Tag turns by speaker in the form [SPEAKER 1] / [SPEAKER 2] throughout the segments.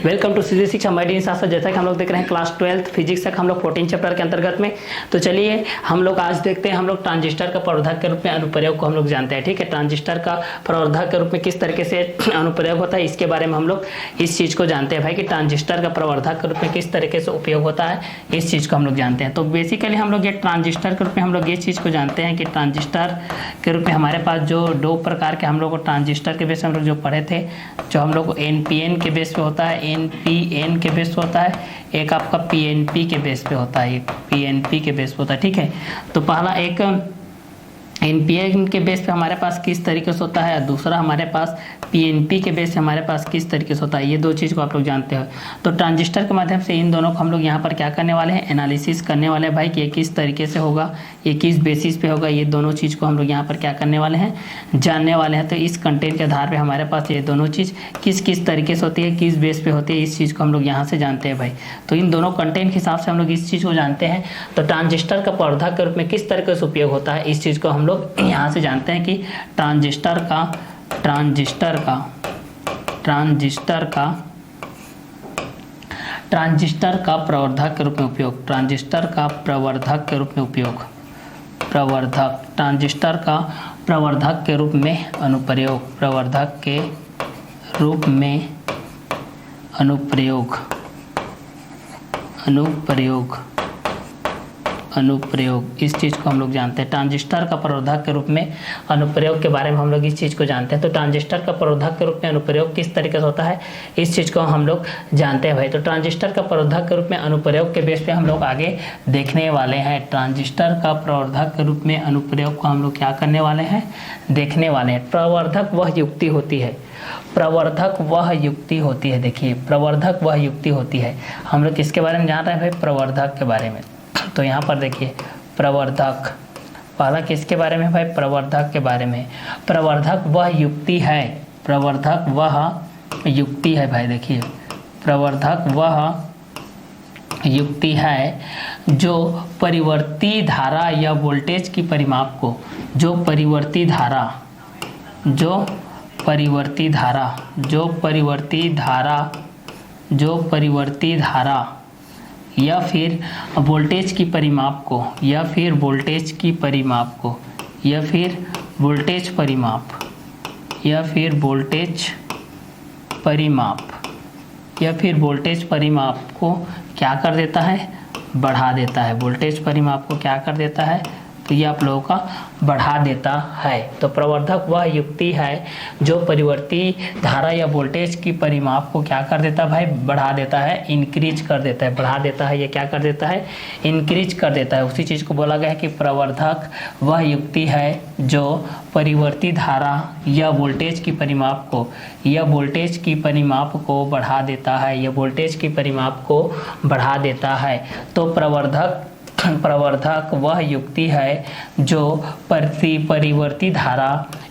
[SPEAKER 1] Welcome to सीधी शिक्षा माइडी शास्त्र। जैसा कि हम लोग देख रहे हैं क्लास 12 फिजिक्स तक हम लोग 14 चैप्टर के अंतर्गत में। तो चलिए हम लोग आज देखते हैं हम लोग ट्रांजिस्टर का प्रवर्धक के रूप में अनुप्रयोग को हम लोग जानते हैं। ठीक है, ट्रांजिस्टर का प्रवर्धक के रूप में किस तरीके से अनुप्रयोग होता है इसके बारे में हम लोग इस चीज़ को जानते हैं भाई कि ट्रांजिस्टर का प्रवर्धक के रूप में किस तरीके से उपयोग होता है, इस चीज़ को हम लोग जानते हैं। तो बेसिकली हम लोग ये ट्रांजिस्टर के रूप में हम लोग ये चीज़ को जानते हैं कि ट्रांजिस्टर के रूप में हमारे पास जो दो प्रकार के हम लोग ट्रांजिस्टर के बेस हम लोग जो पढ़े थे, जो हम लोग NPN के बेस पे होता है, NPN के बेस पे होता है, एक आपका PNP के बेस पे होता है, एक PNP के बेस पे होता है। ठीक है, तो पहला एक NPN के बेस पे हमारे पास किस तरीके से होता है, दूसरा हमारे पास PNP के बेस पे हमारे पास किस तरीके से होता है, ये दो चीज़ को आप लोग जानते हो। तो ट्रांजिस्टर के माध्यम से इन दोनों को हम लोग यहाँ पर क्या करने वाले हैं, एनालिसिस करने वाले हैं भाई कि ये किस तरीके से होगा, ये किस बेसिस पे होगा, ये दोनों चीज़ को हम लोग यहाँ पर क्या करने वाले हैं, जानने वाले हैं। तो इस कंटेंट के आधार पर हमारे पास ये दोनों चीज़ किस किस तरीके से होती है, किस बेस पे होती है, इस चीज़ को हम लोग यहाँ से जानते हैं भाई। तो इन दोनों कंटेंट के हिसाब से हम लोग इस चीज़ को जानते हैं। तो ट्रांजिस्टर का प्रवर्धक के रूप में किस तरीके से उपयोग होता है, इस चीज़ को हम लोग यहाँ से जानते हैं कि ट्रांजिस्टर का प्रवर्धक के रूप में उपयोग, ट्रांजिस्टर का प्रवर्धक के रूप में उपयोग, ट्रांजिस्टर का प्रवर्धक के रूप में अनुप्रयोग, प्रवर्धक के रूप में अनुप्रयोग, इस चीज़ को हम लोग जानते हैं। ट्रांजिस्टर का प्रवर्धक के रूप में अनुप्रयोग के बारे में हम लोग इस चीज़ को जानते हैं। तो ट्रांजिस्टर का प्रवर्धक के रूप में अनुप्रयोग किस तरीके से होता है, इस चीज़ को हम लोग जानते हैं भाई। तो ट्रांजिस्टर का प्रवर्धक के रूप में अनुप्रयोग के बेस पे हम लोग आगे देखने वाले हैं। ट्रांजिस्टर का प्रवर्धक के रूप में अनुप्रयोग को हम लोग क्या करने वाले हैं, देखने वाले हैं। प्रवर्धक वह युक्ति होती है, प्रवर्धक वह युक्ति होती है, देखिए प्रवर्धक वह युक्ति होती है। हम लोग किसके बारे में जान रहे हैं भाई, प्रवर्धक के बारे में। तो यहाँ पर देखिए प्रवर्धक, पहला किसके बारे में भाई, प्रवर्धक के बारे में। प्रवर्धक वह युक्ति है, प्रवर्धक वह युक्ति है भाई। देखिए प्रवर्धक वह युक्ति है जो परिवर्ती धारा या वोल्टेज की परिमाप को, जो परिवर्ती धारा या फिर वोल्टेज की परिमाप को, या फिर वोल्टेज परिमाप को क्या कर देता है, बढ़ा देता है। वोल्टेज परिमाप को क्या कर देता है, तो ये आप लोगों का बढ़ा देता है। तो प्रवर्धक वह युक्ति है जो परिवर्ती धारा या वोल्टेज की परिमाप को क्या कर देता है भाई, बढ़ा देता है, इंक्रीज कर देता है, बढ़ा देता है, ये क्या कर देता है, इंक्रीज कर देता है। उसी चीज़ को बोला गया है कि प्रवर्धक वह युक्ति है जो परिवर्ती धारा या वोल्टेज की परिमाप को, या वोल्टेज की परिमाप को बढ़ा देता है, या वोल्टेज की परिमाप को बढ़ा देता है। तो प्रवर्धक वह युक्ति है जो परिवर्ती धारा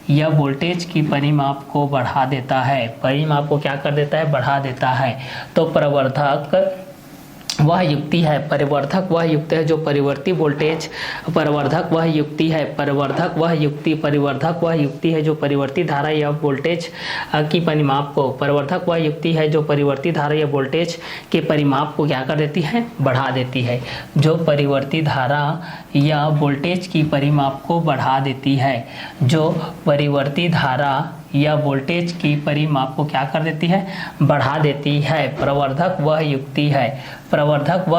[SPEAKER 1] या वोल्टेज की परिमाप को बढ़ा देता है, परिमाप को क्या कर देता है, बढ़ा देता है। तो प्रवर्धक वह युक्ति है, परिवर्धक वह युक्ति है जो परिवर्ती वोल्टेज, परिवर्धक वह युक्ति है जो परिवर्ती धारा या वोल्टेज की परिमाप को, परिवर्धक वह युक्ति है जो परिवर्ती धारा या वोल्टेज के परिमाप को क्या कर देती है, बढ़ा देती है, जो परिवर्ती धारा या वोल्टेज की परिमाप को बढ़ा देती है, जो परिवर्ती धारा या वोल्टेज की परिमाप को क्या कर देती है, बढ़ा देती है। प्रवर्धक वह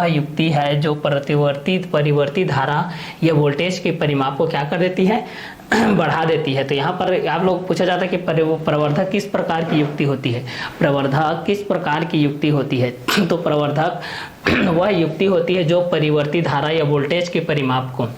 [SPEAKER 1] युक्ति है जो परिवर्ती धारा या वोल्टेज की परिमाप को क्या कर देती है, बढ़ा देती है। तो यहाँ पर आप लोग पूछा जाता है कि प्रवर्धक किस प्रकार की युक्ति होती है, प्रवर्धक किस प्रकार की युक्ति होती है। तो प्रवर्धक वह युक्ति होती है जो परिवर्ती धारा या वोल्टेज के परिमाप को,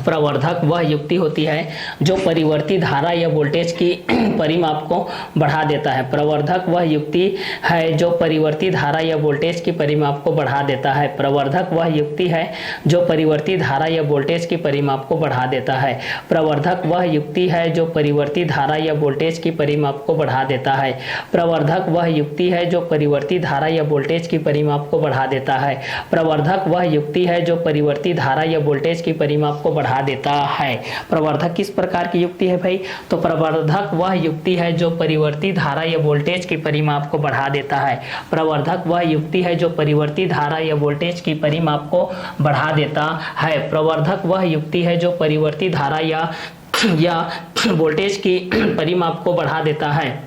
[SPEAKER 1] प्रवर्धक वह युक्ति होती है जो परिवर्ती धारा या वोल्टेज की परिमाप को बढ़ा देता है। प्रवर्धक वह युक्ति है जो परिवर्ती धारा या वोल्टेज की परिमाप को बढ़ा देता है। प्रवर्धक वह युक्ति है जो परिवर्ती धारा या वोल्टेज की परिमाप को बढ़ा देता है। प्रवर्धक वह युक्ति है जो परिवर्ती धारा या वोल्टेज की परिमाप को बढ़ा देता है। प्रवर्धक वह युक्ति है जो परिवर्ती धारा या वोल्टेज की परिमाप को बढ़ा देता है। प्रवर्धक वह युक्ति है जो परिवर्ती धारा या वोल्टेज की परिमाप को बढ़ा देता है। प्रवर्धक किस प्रकार की युक्ति है भाई? तो प्रवर्धक वह युक्ति है जो परिवर्ती धारा या वोल्टेज के परिमाप को बढ़ा देता है। प्रवर्धक वह युक्ति है जो परिवर्ती धारा या वोल्टेज की परिमाप को बढ़ा देता है। प्रवर्धक वह युक्ति है जो परिवर्ती धारा या वोल्टेज की परिमाप को बढ़ा देता है।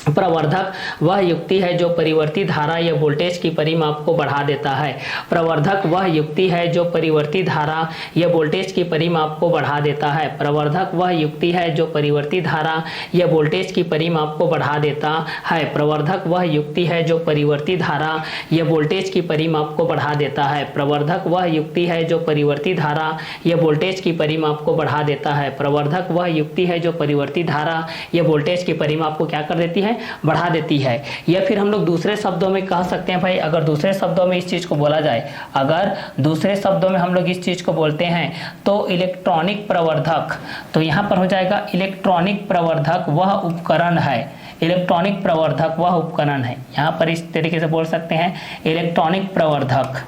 [SPEAKER 1] प्रवर्धक वह युक्ति है जो परिवर्ती धारा या वोल्टेज की परिमाप को बढ़ा देता है। प्रवर्धक वह युक्ति है जो परिवर्ती धारा या वोल्टेज की परिमाप को बढ़ा देता है। प्रवर्धक वह युक्ति है जो परिवर्ती धारा या वोल्टेज की परिमाप को बढ़ा देता है। प्रवर्धक वह युक्ति है जो परिवर्ती धारा या वोल्टेज की परिमाप को बढ़ा देता है। प्रवर्धक वह युक्ति है जो परिवर्ती धारा या वोल्टेज की परिमाप को बढ़ा देता है। प्रवर्धक वह युक्ति है जो परिवर्ती धारा या वोल्टेज की परिमाप को क्या कर देती है? बढ़ा देती है। या फिर हम लोग दूसरे शब्दों में कह सकते हैं भाई, अगर दूसरे शब्दों में इस चीज को बोला जाए, अगर दूसरे शब्दों में हम लोग इस चीज को बोलते हैं तो इलेक्ट्रॉनिक प्रवर्धक, तो यहां पर हो जाएगा इलेक्ट्रॉनिक प्रवर्धक वह उपकरण है। इलेक्ट्रॉनिक प्रवर्धक वह उपकरण है, यहां पर इस तरीके से बोल सकते हैं इलेक्ट्रॉनिक प्रवर्धक,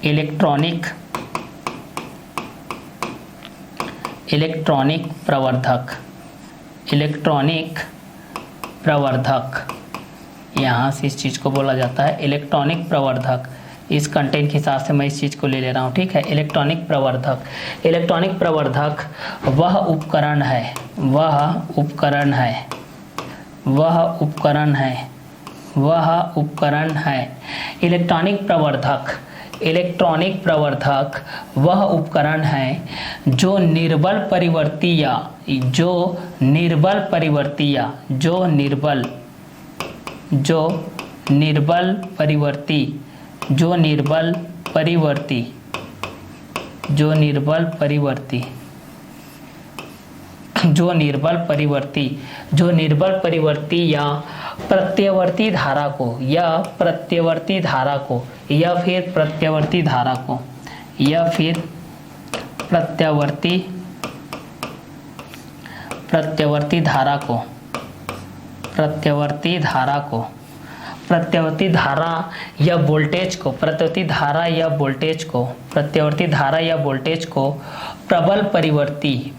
[SPEAKER 1] इलेक्ट्रॉनिक प्रवर्धक, इलेक्ट्रॉनिक प्रवर्धक, यहाँ से इस चीज़ को बोला जाता है इलेक्ट्रॉनिक प्रवर्धक। इस कंटेंट के हिसाब से मैं इस चीज़ को ले रहा हूँ, ठीक है। इलेक्ट्रॉनिक प्रवर्धक, इलेक्ट्रॉनिक प्रवर्धक वह उपकरण है, वह उपकरण है, वह उपकरण है, वह उपकरण है। इलेक्ट्रॉनिक प्रवर्धक, इलेक्ट्रॉनिक प्रवर्धक वह उपकरण है जो निर्बल परिवर्ती या जो निर्बल परिवर्ती या जो निर्बल परिवर्ती जो निर्बल परिवर्ती जो निर्बल परिवर्ती जो निर्बल परिवर्ती जो निर्बल परिवर्ती या प्रत्यवर्ती धारा को या प्रत्यवर्ती धारा को या फिर प्रत्यवर्ती धारा को या फिर प्रत्यवर्ती धारा को प्रत्यवर्ती धारा को प्रत्यवर्ती धारा या वोल्टेज को प्रत्यवर्ती धारा या वोल्टेज को प्रत्यवर्ती धारा या वोल्टेज को प्रबल परिवर्ती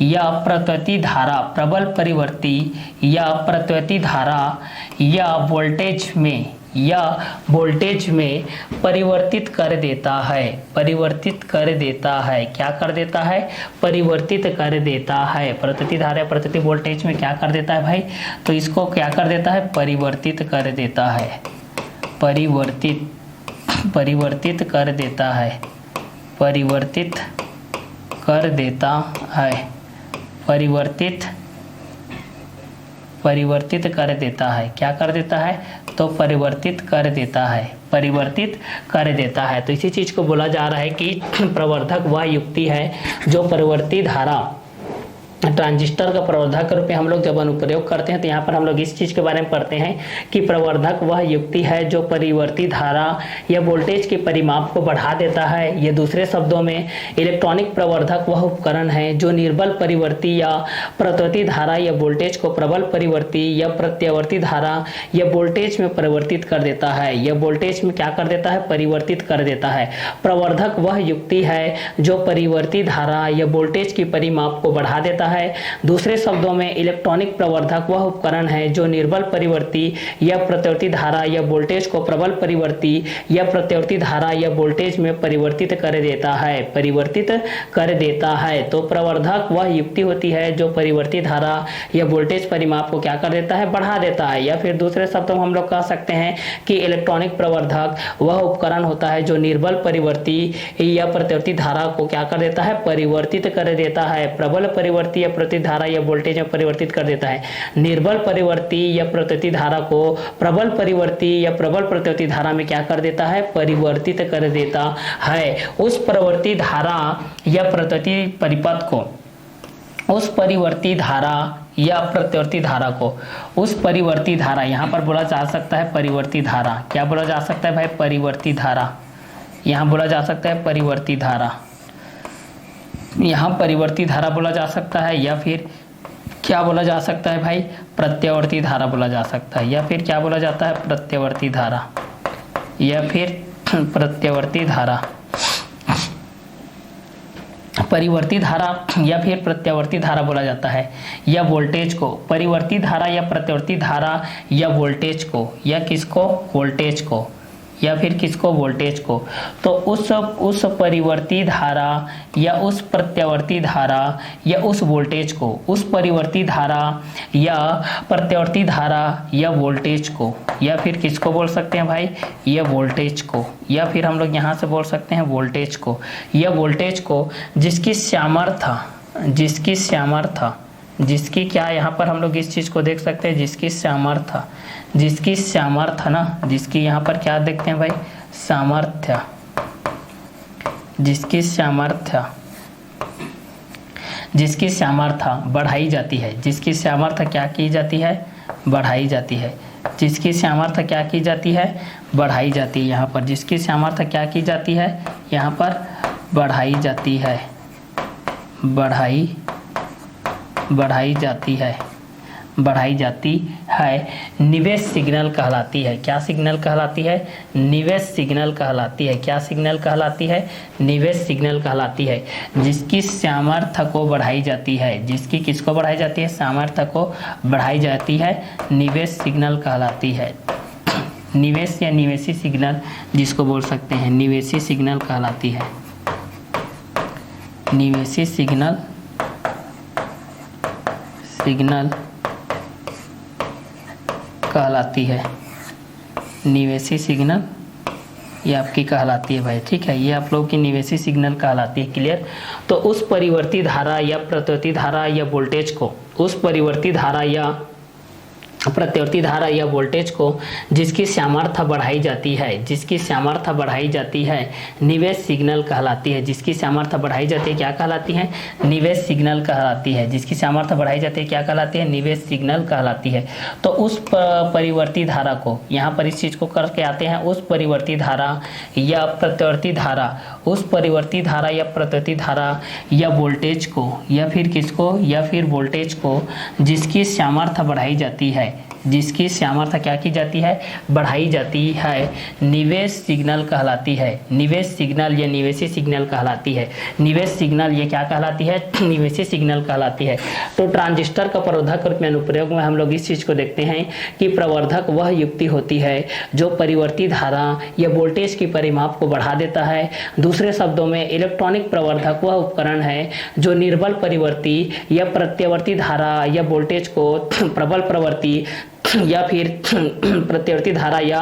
[SPEAKER 1] या प्रत्यवर्ती धारा प्रबल परिवर्ती या प्रत्यवर्ती धारा या वोल्टेज में परिवर्तित कर देता है। परिवर्तित कर देता है, क्या कर देता है? परिवर्तित कर देता है। प्रत्यवर्ती धारा प्रत्यवर्ती वोल्टेज में क्या कर देता है भाई? तो इसको क्या कर देता है? परिवर्तित कर देता है। परिवर्तित कर देता है, परिवर्तित कर देता है, परिवर्तित कर देता है। क्या कर देता है? तो परिवर्तित कर देता है, परिवर्तित कर देता है। तो इसी चीज को बोला जा रहा है कि प्रवर्धक वह युक्ति है जो परिवर्ती धारा ट्रांजिस्टर का प्रवर्धक के रूप में हम लोग जब अनुप्रयोग करते हैं तो यहाँ पर हम लोग इस चीज़ के बारे में पढ़ते हैं कि प्रवर्धक वह युक्ति है जो परिवर्ती धारा या वोल्टेज के परिमाप को बढ़ा देता है। ये दूसरे शब्दों में इलेक्ट्रॉनिक प्रवर्धक वह उपकरण है जो निर्बल परिवर्ती या प्रत्यवर्ती धारा या वोल्टेज को प्रबल परिवर्ती या प्रत्यवर्ती धारा या वोल्टेज में परिवर्तित कर देता है। यह वोल्टेज में क्या कर देता है? परिवर्तित कर देता है। प्रवर्धक वह युक्ति है जो परिवर्ती धारा या वोल्टेज की परिमाप को बढ़ा देता है। दूसरे शब्दों में इलेक्ट्रॉनिक प्रवर्धक वह उपकरण है जो निर्बल परिवर्ती या प्रत्यवर्ती धारा या वोल्टेज को प्रबल परिवर्ती या प्रत्यवर्ती धारा या वोल्टेज में परिवर्तित कर देता है, परिवर्तित कर देता है। तो प्रवर्धक वह युक्ति होती है जो परिवर्ती धारा या वोल्टेज परिमाप को क्या कर देता है? बढ़ा देता है। या फिर दूसरे शब्दों में हम लोग कह सकते हैं कि इलेक्ट्रॉनिक प्रवर्धक वह उपकरण होता है जो निर्बल परिवर्ती या प्रत्यवर्ती धारा को क्या कर देता है? परिवर्तित कर देता है। प्रबल परिवर्ती या प्रत्यवर्ती धारा या वोल्टेज में परिवर्तित कर देता है। निर्बल परिवर्ती या प्रत्यवर्ती धारा को प्रबल परिवर्ती या प्रबल प्रत्यवर्ती धारा में क्या कर देता है? परिवर्तित कर देता है। उस प्रवर्ती धारा या प्रत्यवर्ती परिपथ को, उस परिवर्ती धारा या प्रत्यवर्ती धारा को, उस परिवर्ती धारा, यहां पर बोला जा सकता है परिवर्ती धारा। क्या बोला जा सकता है भाई? परिवर्ती धारा। यहां बोला जा सकता है परिवर्ती धारा, यहाँ परिवर्ती धारा बोला जा सकता है। या फिर क्या बोला जा सकता है भाई? प्रत्यवर्ती धारा बोला जा सकता है। या फिर क्या बोला जाता है? प्रत्यवर्ती धारा, या फिर प्रत्यवर्ती धारा। परिवर्ती धारा या फिर प्रत्यावर्ती धारा बोला जाता है, या वोल्टेज को परिवर्ती धारा या प्रत्यावर्ती धारा या वोल्टेज को, या किसको, वोल्टेज को, या फिर किसको, वोल्टेज को। तो उस परिवर्ती धारा या उस प्रत्यावर्ती धारा या उस वोल्टेज को, उस परिवर्ती धारा या प्रत्यावर्ती धारा या वोल्टेज को, या फिर किसको बोल सकते हैं भाई, या वोल्टेज को, या फिर हम लोग यहाँ से बोल सकते हैं वोल्टेज को, या वोल्टेज को जिसकी सामर्थ्य, जिसकी क्या, यहाँ पर हम लोग इस चीज़ को देख सकते हैं, जिसकी सामर्थ्य ना, जिसकी यहाँ पर क्या देखते हैं भाई, सामर्थ्य, जिसकी सामर्थ्य बढ़ाई जाती है, जिसकी सामर्थ्य क्या की जाती है, बढ़ाई जाती है, जिसकी सामर्थ्य क्या की जाती है, बढ़ाई जाती है, यहाँ पर जिसकी सामर्थ्य क्या की जाती है, यहाँ पर बढ़ाई जाती है, बढ़ाई जाती है, निवेश सिग्नल कहलाती है। क्या सिग्नल कहलाती है, निवेश सिग्नल कहलाती है। क्या सिग्नल कहलाती है, निवेश सिग्नल कहलाती है, जिसकी सामर्थ्य को बढ़ाई जाती है, जिसकी किसको बढ़ाई जाती है, सामर्थ्य को बढ़ाई जाती है, निवेश सिग्नल कहलाती है। निवेश या निवेशी सिग्नल जिसको बोल सकते हैं, निवेशी सिग्नल कहलाती है, निवेशी सिग्नल कहलाती है, निवेशी सिग्नल ये आपकी कहलाती है भाई, ठीक है, ये आप लोगों की निवेशी सिग्नल कहलाती है। क्लियर। तो उस परिवर्ती धारा या प्रत्यावर्ती धारा या वोल्टेज को, उस परिवर्ती धारा या प्रत्यावर्ती धारा या वोल्टेज को जिसकी सामर्थ्य बढ़ाई जाती है, जिसकी सामर्थ्य बढ़ाई जाती है, निवेश सिग्नल कहलाती है। जिसकी सामर्थ्य बढ़ाई जाती है क्या कहलाती है, निवेश सिग्नल कहलाती है। जिसकी सामर्थ्य बढ़ाई जाती है क्या कहलाती है, निवेश सिग्नल कहलाती है। तो उस परिवर्ती धारा को, यहाँ पर इस चीज को करके आते हैं, उस परिवर्ती धारा या प्रत्यावर्ती धारा, उस परिवर्ती धारा या प्रत्यावर्ती धारा या वोल्टेज को, या फिर किसको, या फिर वोल्टेज को जिसकी सामर्थ्य बढ़ाई जाती है, जिसकी सामर्थ्य क्या की जाती है, बढ़ाई जाती है, निवेश सिग्नल कहलाती है। निवेश सिग्नल या निवेशी सिग्नल कहलाती है। निवेश सिग्नल ये क्या कहलाती है, निवेशी सिग्नल कहलाती है। तो ट्रांजिस्टर का प्रवर्धक रूप में अनुप्रयोग में हम लोग इस चीज को देखते हैं कि प्रवर्धक वह युक्ति होती है जो परिवर्ती धारा या वोल्टेज की परिमाप को बढ़ा देता है। दूसरे शब्दों में इलेक्ट्रॉनिक प्रवर्धक वह उपकरण है जो निर्बल परिवर्ती या प्रत्यावर्ती धारा या वोल्टेज को प्रबल प्रवर्ती या फिर प्रत्यावर्ती धारा या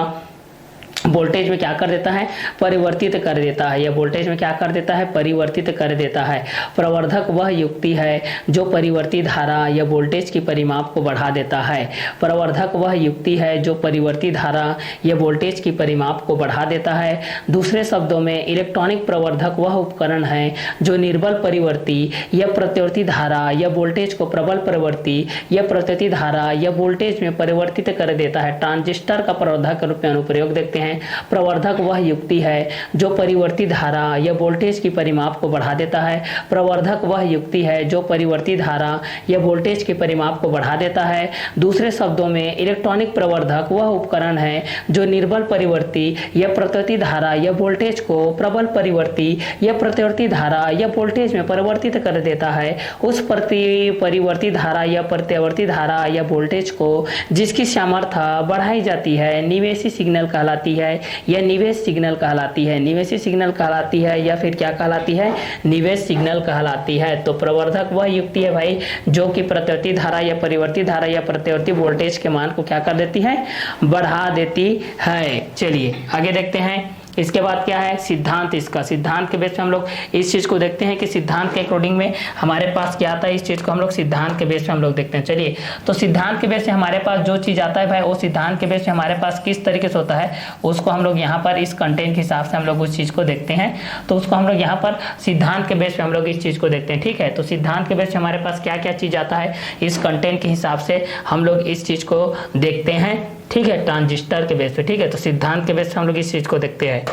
[SPEAKER 1] वोल्टेज में क्या कर देता है, परिवर्तित कर देता है, या वोल्टेज में क्या कर देता है, परिवर्तित कर देता है। प्रवर्धक वह युक्ति है जो परिवर्ती धारा या वोल्टेज की परिमाप को बढ़ा देता है। प्रवर्धक वह युक्ति है जो परिवर्ती धारा या वोल्टेज की परिमाप को बढ़ा देता है। दूसरे शब्दों में इलेक्ट्रॉनिक प्रवर्धक वह उपकरण है जो निर्बल परिवर्ती या प्रत्यावर्ती धारा या वोल्टेज को प्रबल परिवर्ती या प्रत्यावर्ती धारा या वोल्टेज में परिवर्तित कर देता है। ट्रांजिस्टर का प्रवर्धक के रूप में अनुप्रयोग देखते हैं। प्रवर्धक वह युक्ति है जो परिवर्ती धारा या वोल्टेज की परिमाप को बढ़ा देता है। प्रवर्धक वह युक्ति है जो परिवर्ती धारा या वोल्टेज की परिमाप को बढ़ा देता है। दूसरे शब्दों में इलेक्ट्रॉनिक प्रवर्धक वह उपकरण है जो निर्बल परिवर्ती या प्रत्यावर्ती धारा या वोल्टेज को प्रबल परिवर्ती या प्रत्यावर्ती धारा या वोल्टेज में परिवर्तित कर देता है। उस परिवर्ती धारा या प्रत्यावर्ती धारा या वोल्टेज को जिसकी सामर्थ्य बढ़ाई जाती है निवेशी सिग्नल कहलाती है या निवेश सिग्नल कहलाती है। निवेशी सिग्नल कहलाती है या फिर क्या कहलाती है, निवेश सिग्नल कहलाती है। तो प्रवर्धक वह युक्ति है भाई जो कि प्रत्यावर्ती धारा या परिवर्ती धारा या प्रत्यावर्ती वोल्टेज के मान को क्या कर देती है, बढ़ा देती है। चलिए आगे देखते हैं। इसके बाद क्या है, सिद्धांत। इसका सिद्धांत के बेस पे हम लोग इस चीज़ को देखते हैं कि सिद्धांत के अकॉर्डिंग में हमारे पास क्या आता है, इस चीज़ को हम लोग सिद्धांत के बेस पे हम लोग देखते हैं। चलिए, तो सिद्धांत के बेस पे हमारे पास जो चीज़ आता है भाई वो सिद्धांत के बेस पे हमारे पास किस तरीके से होता है उसको हम लोग यहाँ पर इस कंटेंट के हिसाब से हम लोग उस चीज़ को देखते हैं। तो उसको हम लोग यहाँ पर सिद्धांत के बेस पे हम लोग इस चीज़ को देखते हैं। ठीक है, तो सिद्धांत के बेस पे हमारे पास क्या क्या चीज़ आता है इस कंटेंट के हिसाब से हम लोग इस चीज़ को देखते हैं। ठीक है, ट्रांजिस्टर के बेस पे। ठीक है, तो सिद्धांत के बेस पे हम लोग इस चीज़ को देखते हैं।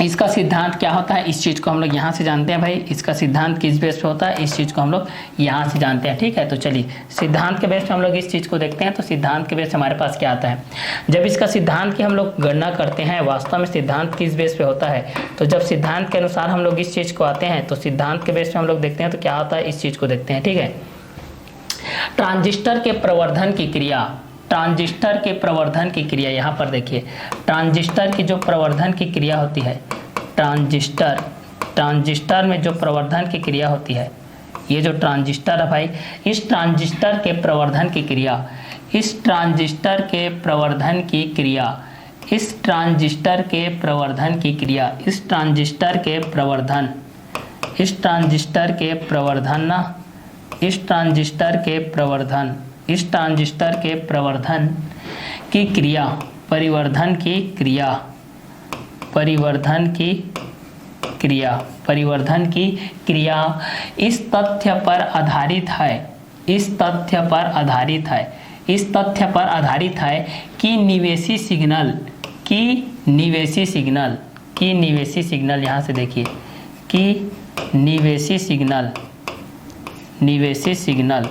[SPEAKER 1] इसका सिद्धांत क्या होता है, इस चीज़ को हम लोग यहाँ से जानते हैं भाई। इसका सिद्धांत किस बेस पे होता है, इस चीज़ को हम लोग यहाँ से जानते हैं, ठीक है। तो चलिए सिद्धांत के बेस पे हम लोग इस चीज़ को देखते हैं। तो सिद्धांत के बेस पे हमारे पास क्या आता है, जब इसका सिद्धांत की हम लोग गणना करते हैं, वास्तव में सिद्धांत किस बेस पे होता है, तो जब सिद्धांत के अनुसार हम लोग इस चीज़ को आते हैं, तो सिद्धांत के बेस पे हम लोग देखते हैं तो क्या होता है, इस चीज़ को देखते हैं, ठीक है। ट्रांजिस्टर के प्रवर्धन की क्रिया, ट्रांजिस्टर के प्रवर्धन की क्रिया, यहाँ पर देखिए ट्रांजिस्टर की जो प्रवर्धन की क्रिया होती है, ट्रांजिस्टर में जो प्रवर्धन की क्रिया होती है, ये जो ट्रांजिस्टर है भाई, इस ट्रांजिस्टर के प्रवर्धन की क्रिया, इस ट्रांजिस्टर के प्रवर्धन की क्रिया, इस ट्रांजिस्टर के प्रवर्धन की क्रिया, इस ट्रांजिस्टर के प्रवर्धन, इस ट्रांजिस्टर के प्रवर्धन ना, इस ट्रांजिस्टर के प्रवर्धन, इस ट्रांजिस्टर के प्रवर्धन की क्रिया, परिवर्धन की क्रिया, परिवर्धन की क्रिया, परिवर्धन की क्रिया इस तथ्य पर आधारित है, इस तथ्य पर आधारित है, इस तथ्य पर आधारित है कि निवेशी सिग्नल, की निवेशी सिग्नल, की निवेशी सिग्नल, यहाँ से देखिए कि निवेशी सिग्नल, निवेशी सिग्नल,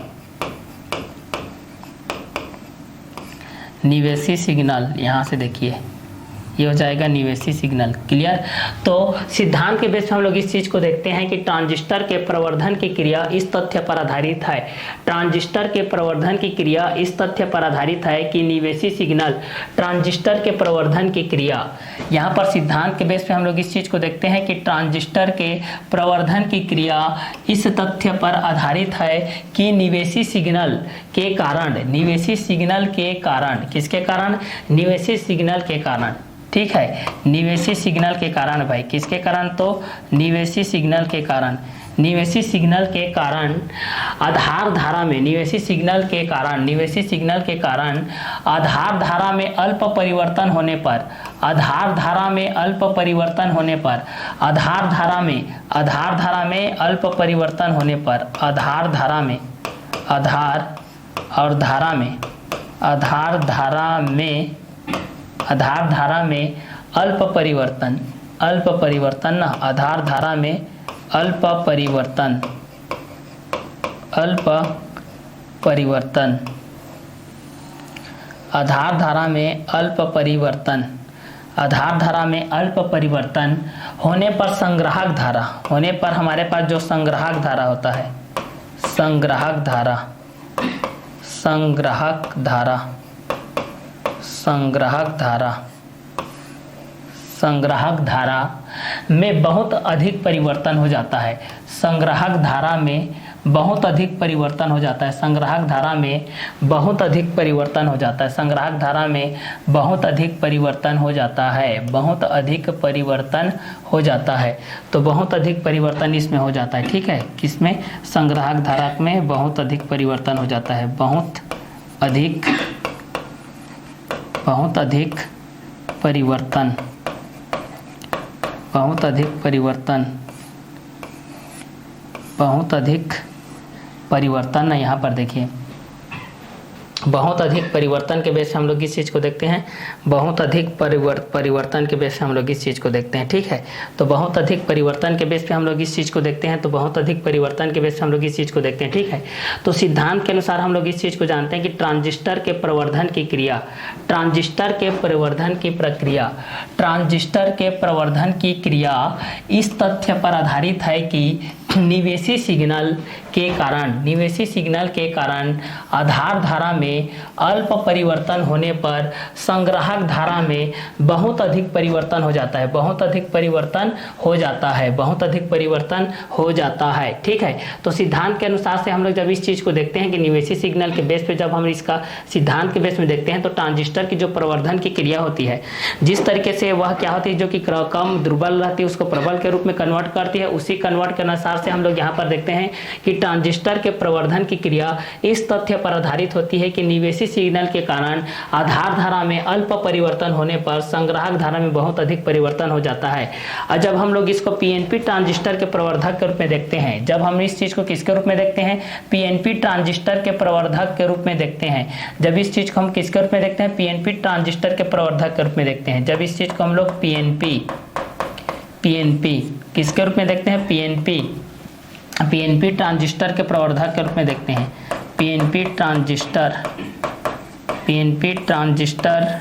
[SPEAKER 1] निवेशी सिग्नल, यहाँ से देखिए ये हो जाएगा निवेशी सिग्नल, क्लियर। तो सिद्धांत के बेस पे हम लोग इस चीज को देखते हैं कि ट्रांजिस्टर के प्रवर्धन की क्रिया इस तथ्य पर आधारित है, ट्रांजिस्टर के प्रवर्धन की क्रिया इस तथ्य पर आधारित है कि निवेशी सिग्नल ट्रांजिस्टर के प्रवर्धन की क्रिया, यहाँ पर सिद्धांत के बेस पे हम लोग इस चीज को देखते हैं कि ट्रांजिस्टर के प्रवर्धन की क्रिया इस तथ्य पर आधारित है कि निवेशी सिग्नल के कारण, निवेशी सिग्नल के कारण, किसके कारण, निवेशी सिग्नल के कारण, ठीक है, निवेशी सिग्नल के कारण भाई, किसके कारण, तो निवेशी सिग्नल के कारण, निवेशी सिग्नल के कारण आधार धारा में, निवेशी सिग्नल के कारण, निवेशी सिग्नल के कारण आधार धारा में अल्प परिवर्तन होने पर, आधार धारा में अल्प परिवर्तन होने पर, आधार धारा में, आधार धारा में अल्प परिवर्तन होने पर, आधार धारा में, आधार और धारा में, आधार धारा में, आधार धारा में अल्प परिवर्तन, अल्प परिवर्तन ना, आधार धारा में अल्प परिवर्तन, अल्प परिवर्तन, आधार धारा में अल्प परिवर्तन, आधार धारा में अल्प परिवर्तन होने पर संग्राहक धारा, होने पर हमारे पास जो संग्राहक धारा होता है, संग्राहक धारा, संग्राहक धारा, संग्राहक धारा, संग्राहक धारा में बहुत अधिक परिवर्तन हो जाता है, संग्राहक धारा में बहुत अधिक परिवर्तन हो जाता है, संग्राहक धारा में बहुत अधिक परिवर्तन हो जाता है, संग्राहक धारा में बहुत अधिक परिवर्तन हो जाता है, बहुत अधिक परिवर्तन हो जाता है। तो बहुत अधिक परिवर्तन इसमें हो जाता है, ठीक है, किसमें, संग्राहक धारा में बहुत अधिक परिवर्तन हो जाता है, बहुत अधिक, बहुत अधिक परिवर्तन, बहुत अधिक परिवर्तन, बहुत अधिक परिवर्तन, यहाँ पर देखिए बहुत अधिक परिवर्तन के बेस से हम लोग इस चीज़ को देखते हैं, बहुत अधिक परिवर्तन के बेस से हम लोग इस चीज़ को देखते हैं, ठीक है। तो बहुत अधिक परिवर्तन के बेस पे हम लोग इस चीज़ को देखते हैं, तो बहुत अधिक परिवर्तन के बेस से हम लोग इस चीज़ को देखते हैं, ठीक है। तो सिद्धांत के अनुसार हम लोग इस चीज़ को जानते हैं कि ट्रांजिस्टर के प्रवर्धन की क्रिया, ट्रांजिस्टर के प्रवर्धन की प्रक्रिया, ट्रांजिस्टर के प्रवर्धन की क्रिया इस तथ्य पर आधारित है कि निवेशी सिग्नल के कारण, निवेशी सिग्नल के कारण आधार धारा में अल्प परिवर्तन होने पर संग्राहक धारा में बहुत अधिक परिवर्तन हो जाता है, बहुत अधिक परिवर्तन हो जाता है, बहुत अधिक परिवर्तन हो जाता है, ठीक है। तो सिद्धांत के अनुसार से हम लोग जब इस चीज़ को देखते हैं कि निवेशी सिग्नल के बेस पे जब हम इसका सिद्धांत के बेस में देखते हैं, तो ट्रांजिस्टर की जो प्रवर्धन की क्रिया होती है, जिस तरीके से वह क्या होती है, जो कि कम दुर्बल रहती है उसको प्रबल के रूप में कन्वर्ट करती है, उसी कन्वर्ट के अनुसार से हम लोग यहाँ पर देखते हैं कि ट्रांजिस्टर के प्रवर्धन की क्रिया इस तथ्य पर आधारित होती है कि निवेशी सिग्नल के कारण आधार धारा में अल्प परिवर्तन होने पर संग्राहक धारा में बहुत अधिक परिवर्तन हो जाता है। और जब हम लोग इसको पीएनपी ट्रांजिस्टर के प्रवर्धक के रूप में देखते हैं, जब हम इस चीज को किसके रूप में देखते हैं, पीएनपी ट्रांजिस्टर के प्रवर्धक के रूप में देखते हैं, जब इस चीज को हम किसके रूप में देखते हैं, पीएनपी ट्रांजिस्टर के प्रवर्धक के रूप में देखते हैं, जब इस चीज को हम लोग पीएनपी पीएनपी किसके रूप में देखते हैं? पीएनपी, पीएनपी ट्रांजिस्टर के प्रवर्धक के रूप में देखते हैं। PNP transistor, PNP transistor,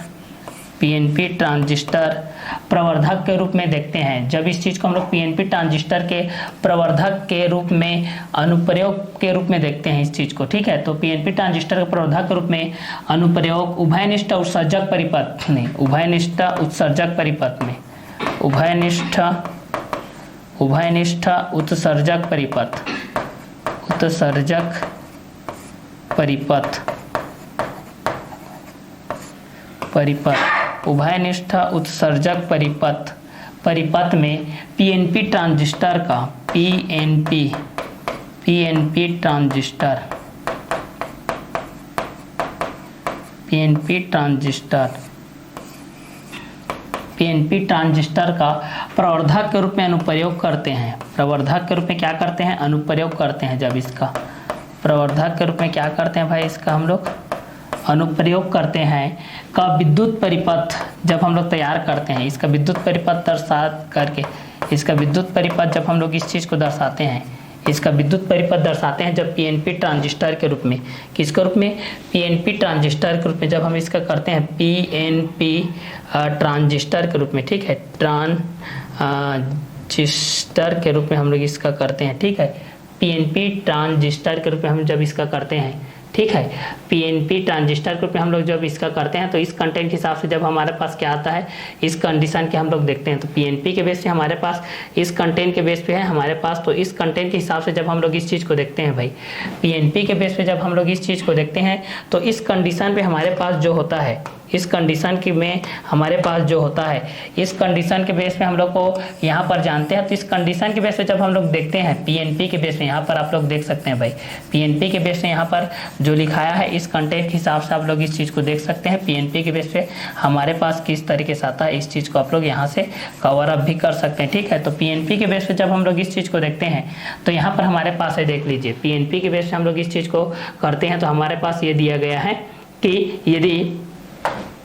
[SPEAKER 1] PNP transistor प्रवर्धक के रूप में देखते हैं। जब इस चीज़ को हम लोग पीएनपी ट्रांजिस्टर के प्रवर्धक के रूप में, अनुप्रयोग के रूप में देखते हैं इस चीज़ को, ठीक है। तो पीएनपी ट्रांजिस्टर के प्रवर्धक के रूप में अनुप्रयोग उभयनिष्ठ उत्सर्जक परिपथ में, उभयनिष्ठ उत्सर्जक परिपथ में, उभयनिष्ठ उत्सर्जक परिपथ, उत्सर्जक परिपथ, उभयनिष्ठ उत्सर्जक परिपथ में पीएनपी ट्रांजिस्टर का, पीएनपी ट्रांजिस्टर, पीएनपी ट्रांजिस्टर का प्रवर्धक के रूप में अनुप्रयोग करते हैं। प्रवर्धक के रूप में क्या करते हैं? अनुप्रयोग करते हैं। जब इसका प्रवर्धक के रूप में क्या करते हैं भाई? इसका हम लोग अनुप्रयोग करते हैं का विद्युत परिपथ जब हम लोग तैयार करते हैं, इसका विद्युत परिपथ दर्शा करके, इसका विद्युत परिपथ जब हम लोग इस चीज़ को दर्शाते हैं, इसका विद्युत परिपथ दर्शाते हैं जब पीएनपी ट्रांजिस्टर के रूप में, किसके रूप में? पीएनपी ट्रांजिस्टर के रूप में जब हम इसका करते हैं पीएनपी ट्रांजिस्टर के रूप में, ठीक है, ट्रांजिस्टर के रूप में हम लोग इसका करते हैं, ठीक है। पीएनपी ट्रांजिस्टर के रूप में हम जब इसका करते हैं, ठीक है, पीएनपी ट्रांजिस्टर के रूप में हम लोग जब इसका करते हैं तो इस कंटेंट के हिसाब से जब हमारे पास क्या आता है, इस कंडीशन के हम लोग देखते हैं। तो पीएनपी के बेस पे हमारे पास, इस कंटेंट के बेस पे है हमारे पास, तो इस कंटेंट के हिसाब से जब हम लोग इस चीज़ को देखते हैं भाई, पीएनपी के बेस पे जब हम लोग इस चीज़ को देखते हैं तो इस कंडीशन पे हमारे पास जो होता है, इस कंडीशन की में हमारे पास जो होता है, इस कंडीशन के बेस पे हम लोग को यहाँ पर जानते हैं। तो इस कंडीशन के बेस पे जब हम लोग देखते हैं पीएनपी के बेस पे, यहाँ पर आप लोग देख सकते हैं भाई, पीएनपी के बेस पे यहाँ पर जो लिखाया है इस कंटेंट के हिसाब से आप लोग इस चीज़ को देख सकते हैं। पीएनपी के बेस पे हमारे पास किस तरीके से आता है, इस चीज़ को आप लोग यहाँ से कवर अप भी कर सकते हैं, ठीक है। तो पीएनपी के बेस पे जब हम लोग इस चीज़ को देखते हैं तो यहाँ पर हमारे पास है, देख लीजिए, पीएनपी के बेस पे हम लोग इस चीज़ को करते हैं तो हमारे पास ये दिया गया है कि यदि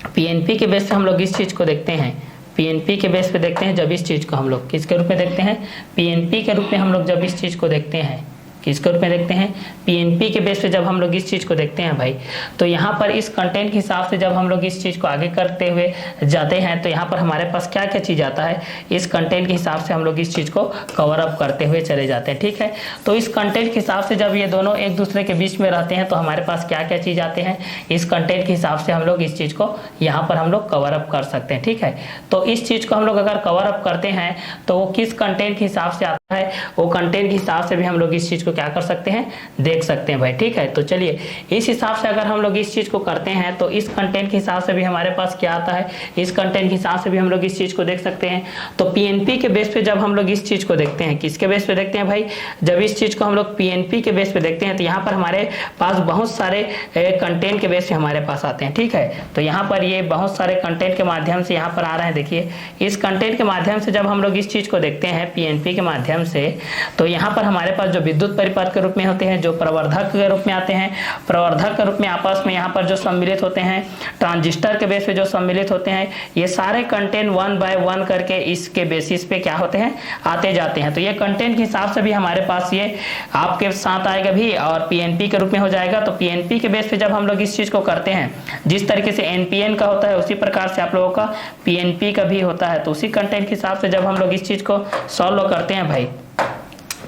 [SPEAKER 1] पीएनपी के बेस पे हम लोग इस चीज़ को देखते हैं, पीएनपी के बेस पे देखते हैं जब इस चीज़ को हम लोग किसके रूप में देखते हैं? पीएनपी के रूप में हम लोग जब इस चीज़ को देखते हैं, किसके रूप में देखते हैं? पीएनपी के बेस पे जब हम लोग इस चीज़ को देखते हैं भाई, तो यहाँ पर इस कंटेंट के हिसाब से जब हम लोग इस चीज़ को आगे करते हुए जाते हैं तो यहाँ पर हमारे पास क्या क्या चीज़ आता है, इस कंटेंट के हिसाब से हम लोग इस चीज़ को कवर अप करते हुए चले जाते हैं, ठीक है। तो इस कंटेंट के हिसाब से जब ये दोनों एक दूसरे के बीच में रहते हैं तो हमारे पास क्या क्या चीज़ आते हैं, इस कंटेंट के हिसाब से हम लोग इस चीज़ को यहाँ पर हम लोग कवर अप कर सकते हैं, ठीक है। तो इस चीज़ को हम लोग अगर कवर अप करते हैं तो वो किस कंटेंट के हिसाब से आता है, वो कंटेंट के हिसाब से भी हम लोग इस चीज़ को क्या कर सकते हैं, देख सकते हैं भाई, ठीक है। तो चलिए इस हिसाब से अगर हम लोग इस चीज़ को करते हैं तो इस कंटेंट के हिसाब से भी हमारे पास क्या आता है, इस कंटेंट के हिसाब से भी हम लोग इस चीज़ को देख सकते हैं। तो पीएनपी के बेस पे जब हम लोग इस चीज़ को देखते हैं, किसके बेस पे देखते हैं भाई, जब इस चीज़ को हम लोग पीएनपी के बेस पे देखते हैं तो यहाँ पर हमारे पास बहुत सारे कंटेंट के बेस पे हमारे पास आते हैं, ठीक है। तो यहाँ पर ये बहुत सारे कंटेंट के माध्यम से यहाँ पर आ रहे हैं, देखिए इस कंटेंट के माध्यम से जब हम लोग इस चीज़ को देखते हैं पीएनपी के माध्यम से, तो यहाँ पर हमारे पास जो विद्युत परिपथ के रूप में होते हैं, जो प्रवर्धक के रूप में आते हैं, प्रवर्धक के रूप में आपस में यहाँ पर जो सम्मिलित होते हैं, ट्रांजिस्टर के बेस पे जो सम्मिलित होते हैं, ये सारे कंटेंट 1 बाय 1 करके इसके बेसिस पे क्या होते हैं, आते जाते हैं। तो ये कंटेंट के हिसाब से भी हमारे पास ये आपके साथ आएगा भी और पीएनपी के रूप में हो जाएगा। तो पीएनपी के बेस पे जब हम लोग इस चीज़ को करते हैं, जिस तरीके से एनपीएन का होता है उसी प्रकार से आप लोगों का पीएनपी का भी होता है। तो उसी कंटेंट के हिसाब से जब हम लोग इस चीज़ को सॉल्व करते हैं भाई,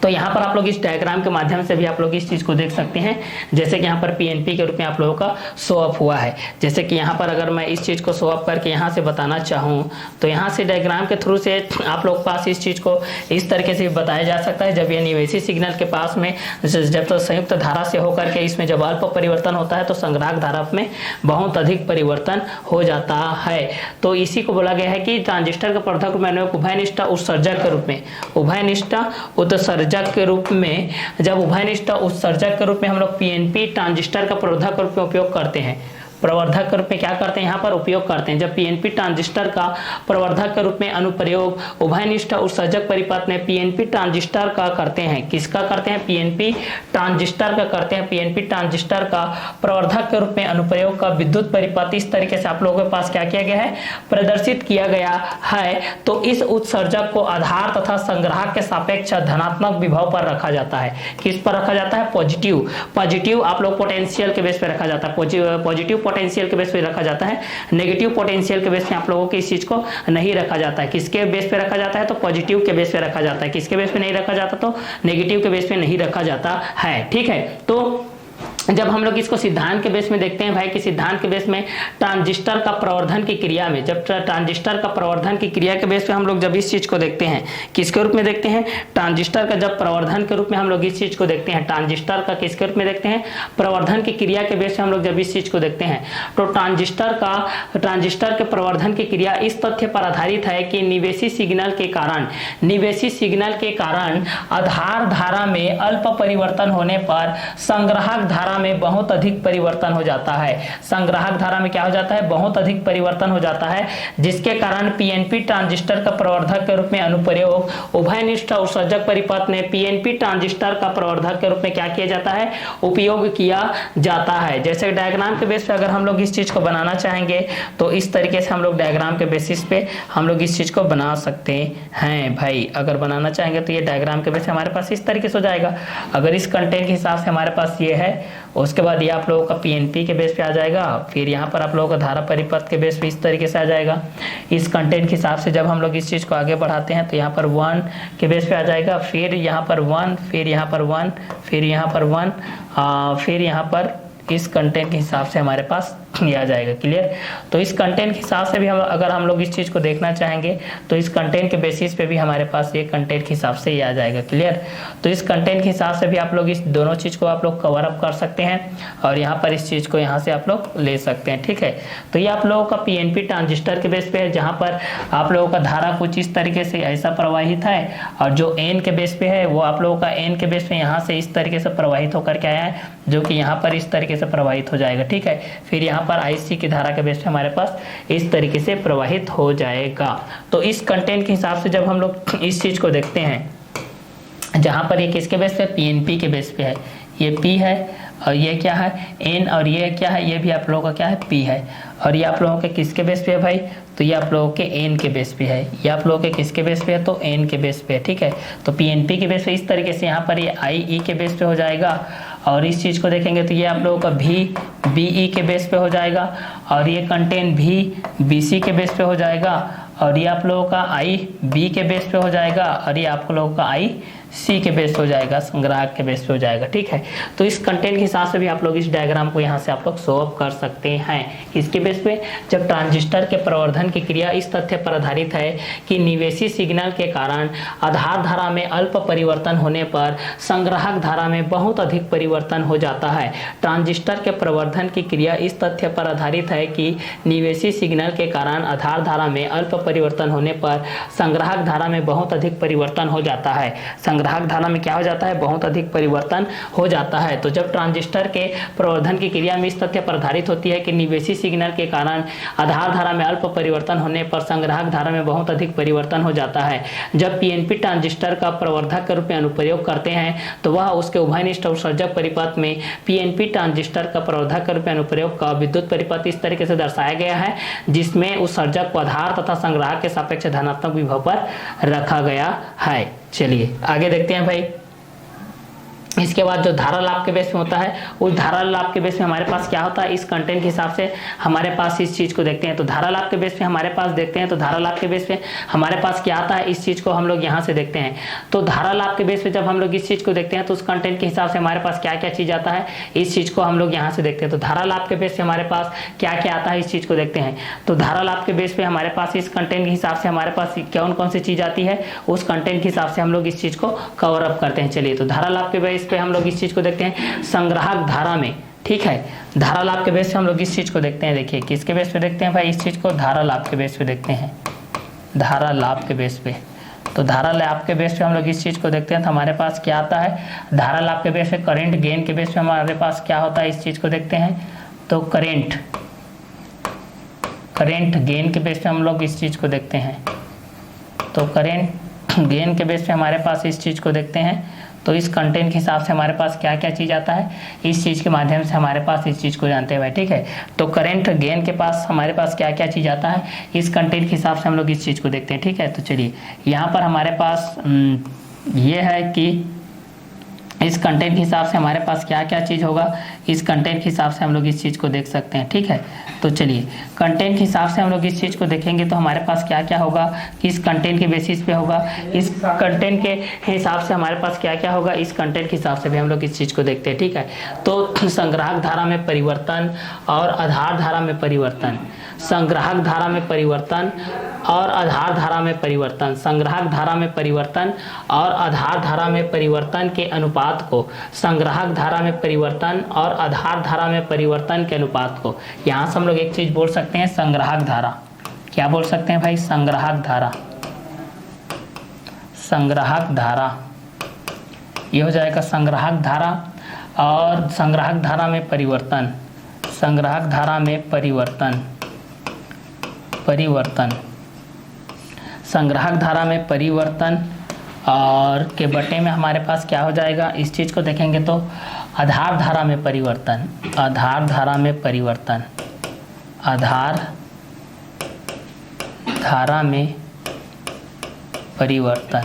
[SPEAKER 1] तो यहाँ पर आप लोग इस डायग्राम के माध्यम से भी आप लोग इस चीज़ को देख सकते हैं, जैसे कि यहाँ पर पीएनपी के रूप में आप लोगों का शो अप हुआ है। जैसे कि यहाँ पर अगर मैं इस चीज़ को शो अप करके यहाँ से बताना चाहूँ तो यहाँ से डायग्राम के थ्रू से आप लोग पास इस चीज़ को इस तरीके से बताया जा सकता है। जब ये निवेशी सिग्नल के पास में जब तो संयुक्त धारा से होकर के इसमें जब अल्प परिवर्तन होता है तो संग्राहक धारा में बहुत अधिक परिवर्तन हो जाता है। तो इसी को बोला गया है कि ट्रांजिस्टर के प्रवर्धक में उभयनिष्ठ उत्सर्जक के रूप में, उभयनिष्ठ उत्सर्जक के रूप में, जब उभयनिष्ठ उत्सर्जक के रूप में हम लोग पीएनपी ट्रांजिस्टर का प्रवर्धक के रूप में उपयोग करते हैं, प्रवर्धक के रूप में क्या करते हैं यहाँ पर उपयोग करते हैं। जब पीएनपी ट्रांजिस्टर का प्रवर्धक के रूप में अनुप्रयोग उभयनिष्ठ उत्सर्जक परिपथ में पीएनपी ट्रांजिस्टर का करते हैं। किसका करते हैं? पीएनपी ट्रांजिस्टर का करते हैं। पीएनपी ट्रांजिस्टर का प्रवर्धक के रूप में अनुप्रयोग का विद्युत परिपथ इस तरीके से आप लोगों के पास क्या किया गया है? प्रदर्शित किया गया है। तो इस उत्सर्जक को आधार तथा संग्राहक के सापेक्ष धनात्मक विभव पर रखा जाता है। किस पर रखा जाता है? पॉजिटिव आप लोग पोटेंशियल के बेस पे रखा जाता है। पॉजिटिव पोटेंशियल के बेस पे रखा जाता है। नेगेटिव पोटेंशियल के बेस पे आप लोगों को इस चीज को नहीं रखा जाता है। किसके बेस पे रखा जाता है? तो पॉजिटिव के बेस पे रखा जाता है। किसके बेस पे नहीं रखा जाता? तो नेगेटिव के बेस पे नहीं रखा जाता है। ठीक है, तो जब हम लोग इसको सिद्धांत के बेस में देखते हैं भाई कि सिद्धांत के बेस में ट्रांजिस्टर का प्रवर्धन की क्रिया में, जब ट्रांजिस्टर का प्रवर्धन की क्रिया के बेस पे हम लोग जब इस चीज को देखते हैं, किसके रूप में देखते हैं? ट्रांजिस्टर का जब प्रवर्धन के रूप में हम लोग इस चीज को देखते हैं, ट्रांजिस्टर का किसके रूप में देखते हैं? प्रवर्धन की क्रिया के बेस पे हम लोग जब इस चीज को देखते हैं, तो ट्रांजिस्टर के प्रवर्धन की क्रिया इस तथ्य पर आधारित है कि निवेशी सिग्नल के कारण आधार धारा में अल्प परिवर्तन होने पर संग्राहक धारा में बहुत अधिक परिवर्तन हो जाता है। संग्राहक धारा में क्या हो जाता है? बहुत अधिक परिवर्तन हो जाता है, जिसके कारण पीएनपी ट्रांजिस्टर का प्रवर्धक के रूप में अनुप्रयोग उभयनिष्ठ उत्सर्जक परिपथ में पीएनपी ट्रांजिस्टर का प्रवर्धक के रूप में क्या किया जाता है? उपयोग किया जाता है। जैसे डायग्राम के बेस पे अगर हम लोग इस चीज को बनाना चाहेंगे तो इस तरीके से हम लोग डायग्राम के बेसिस पे हम लोग इस चीज को बना सकते हैं भाई। अगर बनाना चाहेंगे तो ये डायग्राम के बेस पे हमारे पास इस तरीके से हो जाएगा। अगर इस कंटेंट के हिसाब से हमारे पास ये है, उसके बाद ये आप लोगों का पीएनपी के बेस पे आ जाएगा, फिर यहाँ पर आप लोगों का धारा परिपथ के बेस पे इस तरीके से आ जाएगा। इस कंटेंट के हिसाब से जब हम लोग इस चीज़ को आगे बढ़ाते हैं तो यहाँ पर 1 के बेस पे आ जाएगा, फिर यहाँ पर 1, फिर यहाँ पर 1, फिर यहाँ पर 1, फिर यहाँ पर इस कंटेंट के हिसाब से हमारे पास ये आ जाएगा। क्लियर? तो इस कंटेंट के हिसाब से भी अगर हम लोग इस चीज़ को देखना चाहेंगे तो इस कंटेंट के बेसिस पे भी हमारे पास ये कंटेंट के हिसाब से ये आ जाएगा। क्लियर? तो इस कंटेंट के हिसाब से भी आप लोग इस दोनों चीज़ को आप लोग कवर अप कर सकते हैं और यहाँ पर इस चीज़ को यहाँ से आप लोग ले सकते हैं। ठीक है, तो ये आप लोगों का पीएनपी ट्रांजिस्टर के बेस पे है, जहाँ पर आप लोगों का धारा कुछ इस तरीके से ऐसा प्रवाहित है और जो एन के बेस पे है वो आप लोगों का एन के बेस पे यहाँ से इस तरीके से प्रवाहित होकर के आया है, जो कि यहाँ पर इस तरीके से प्रवाहित हो जाएगा। ठीक है, फिर यहाँ पर आईसी की धारा के बेस पे हमारे पास इस तरीके से प्रवाहित हो जाएगा। तो इस कंटेंट के हिसाब से जब हम लोग इस चीज को देखते हैं, जहां पर ये किसके बेस पे? पीएनपी के बेस पे है। ये पी है और ये क्या है? एन, और ये क्या है? ये भी आप लोगों का क्या है? पी है। और ये आप लोगों के किसके बेस पे है भाई? तो ये आप लोगों के एन के बेस पे है। ये आप लोगों के किसके बेस पे है? तो एन के बेस पे है। ठीक है, तो पीएनपी के बेस पे इस तरीके से यहाँ पर ये आई ई के बेस पे हो जाएगा, और इस चीज़ को देखेंगे तो ये आप लोगों का भी बीई के बेस पे हो जाएगा, और ये कंटेंट भी बीसी के बेस पे हो जाएगा, और ये आप लोगों का आई बी के बेस पे हो जाएगा, और ये आप लोगों का आई सी के बेस हो जाएगा, संग्राहक के बेस पे हो जाएगा। ठीक है, तो इस कंटेंट के हिसाब से भी आप लोग इस डायग्राम को यहाँ से आप लोग शो अप कर सकते हैं। इसके बेस पे जब ट्रांजिस्टर के प्रवर्धन की क्रिया इस तथ्य पर आधारित है कि निवेशी सिग्नल के कारण आधार धारा में अल्प परिवर्तन होने पर संग्राहक धारा में बहुत अधिक परिवर्तन हो जाता है। ट्रांजिस्टर के प्रवर्धन की क्रिया इस तथ्य पर आधारित है कि निवेशी सिग्नल के कारण आधार धारा में अल्प परिवर्तन होने पर संग्राहक धारा में बहुत अधिक परिवर्तन हो जाता है। संग्राहक धारा में क्या हो जाता है? बहुत अधिक परिवर्तन हो जाता है। तो जब ट्रांजिस्टर के प्रवर्धन की क्रिया में इस तथ्य पर आधारित होती है कि निवेशी सिग्नल के कारण आधार धारा में अल्प परिवर्तन होने पर संग्राहक धारा में बहुत अधिक परिवर्तन हो जाता है। जब पीएनपी ट्रांजिस्टर का प्रवर्धक के रूप में अनुप्रयोग करते हैं तो वह उसके उभयनिष्ठ उत्सर्जक परिपथ में पीएनपी ट्रांजिस्टर का प्रवर्धक के रूप में अनुप्रयोग का विद्युत परिपथ इस तरीके से दर्शाया गया है, जिसमें उत्सर्जक को आधार तथा संग्राहक के सापेक्ष धनात्मक विभव पर रखा गया है। चलिए आगे देखते हैं भाई। इसके बाद जो धारा लाभ के बेस में होता है, उस धारा लाभ के बेस में हमारे पास क्या होता है? इस कंटेंट के हिसाब से हमारे पास इस चीज को देखते हैं। तो धारा लाभ के बेस पे हमारे पास देखते हैं, तो धारा लाभ के बेस पे हमारे पास क्या आता है? इस चीज को हम लोग यहाँ से देखते हैं। तो धारा लाभ के बेस पे जब हम लोग इस चीज को देखते हैं तो उस कंटेंट के हिसाब से हमारे पास क्या क्या चीज आता है, इस चीज को हम लोग यहाँ से देखते हैं। तो धारा लाभ के बेस पे हमारे पास क्या क्या आता है, इस चीज को देखते हैं। तो धारा लाभ के बेस पे हमारे पास इस कंटेंट के हिसाब से हमारे पास कौन कौन सी चीज आती है, उस कंटेंट के हिसाब से हम लोग इस चीज को कवर अप करते हैं। चलिए, तो धारा लाभ के बेस पे हम लोग इस चीज को देखते हैं संग्राहक धारा में। ठीक है, धारा लाभ के बेस पे हम लोग इस चीज को देखते हैं। देखिए किसके बेस पे देखते हैं भाई? इस चीज को धारा लाभ के बेस पे देखते हैं। धारा लाभ के बेस पे, तो धारा लाभ के बेस पे हम लोग इस चीज को देखते हैं तो हमारे पास क्या आता है? धारा लाभ के बेस पे करंट गेन के बेस पे हमारे पास क्या होता है, इस चीज को देखते हैं। तो करंट करेंट गेन के बेस पे हम लोग इस चीज़ को देखते हैं। तो करेंट गेन के बेस पे हमारे पास इस चीज़ को देखते हैं, तो इस कंटेंट के हिसाब से हमारे पास क्या क्या चीज़ आता है, इस चीज़ के माध्यम से हमारे पास इस चीज़ को जानते हैं भाई, ठीक है। तो करंट गेन के पास हमारे पास क्या क्या चीज़ आता है, इस कंटेंट के हिसाब से हम लोग इस चीज़ को देखते हैं, ठीक है। तो चलिए यहाँ पर हमारे पास ये है कि इस कंटेंट के हिसाब से हमारे पास क्या क्या चीज़ होगा, इस कंटेंट के हिसाब से हम लोग इस चीज़ को देख सकते हैं, ठीक है। तो चलिए कंटेंट के हिसाब से हम लोग इस चीज़ को देखेंगे तो हमारे पास क्या क्या होगा, किस कंटेंट के बेसिस पे होगा, इस कंटेंट के हिसाब से हमारे पास क्या क्या होगा, इस कंटेंट के हिसाब से भी हम लोग इस चीज़ को देखते हैं, ठीक है। तो संग्राहक धारा में परिवर्तन और आधार धारा में परिवर्तन, संग्राहक धारा में परिवर्तन और आधार धारा में परिवर्तन, संग्राहक धारा में परिवर्तन और आधार धारा में परिवर्तन के अनुपात को, संग्राहक धारा में परिवर्तन और आधार धारा में परिवर्तन के अनुपात को, यहाँ से हम लोग एक चीज बोल सकते हैं संग्राहक धारा। क्या बोल सकते हैं भाई, संग्राहक धारा। संग्राहक धारा ये हो जाएगा संग्राहक धारा, और संग्राहक धारा में परिवर्तन, संग्राहक धारा में परिवर्तन, संग्राहक धारा में परिवर्तन और के बटे में हमारे पास क्या हो जाएगा, इस चीज़ को देखेंगे तो आधार धारा में परिवर्तन, आधार धारा में परिवर्तन, आधार धारा में परिवर्तन,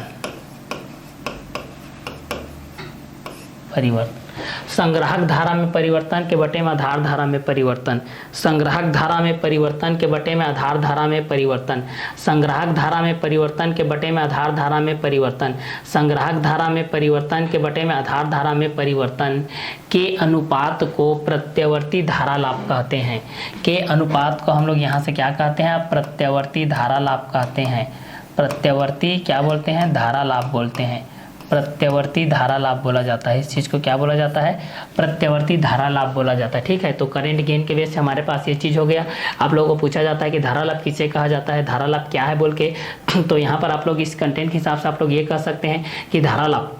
[SPEAKER 1] संग्राहक धारा में परिवर्तन के बटे में आधार धारा में परिवर्तन, संग्राहक धारा में परिवर्तन के बटे में आधार धारा में परिवर्तन, संग्राहक धारा में परिवर्तन के बटे में आधार धारा में परिवर्तन, संग्राहक धारा में परिवर्तन के बटे में आधार धारा में परिवर्तन के अनुपात को प्रत्यावर्ती धारा लाभ कहते हैं। के अनुपात को हम लोग यहाँ से क्या कहते हैं, प्रत्यावर्ती धारा लाभ कहते हैं। प्रत्यावर्ती क्या बोलते हैं, धारा लाभ बोलते हैं, प्रत्यावर्ती धारा लाभ बोला जाता है। इस चीज़ को क्या बोला जाता है, प्रत्यावर्ती धारा लाभ बोला जाता है, ठीक है। तो करंट गेन के बेस से हमारे पास ये चीज़ हो गया। आप लोगों को पूछा जाता है कि धारा लाभ किसे कहा जाता है, धारा लाभ क्या है बोल के, तो यहाँ पर आप लोग इस कंटेंट के हिसाब से आप लोग ये कह सकते हैं कि धारा लाभ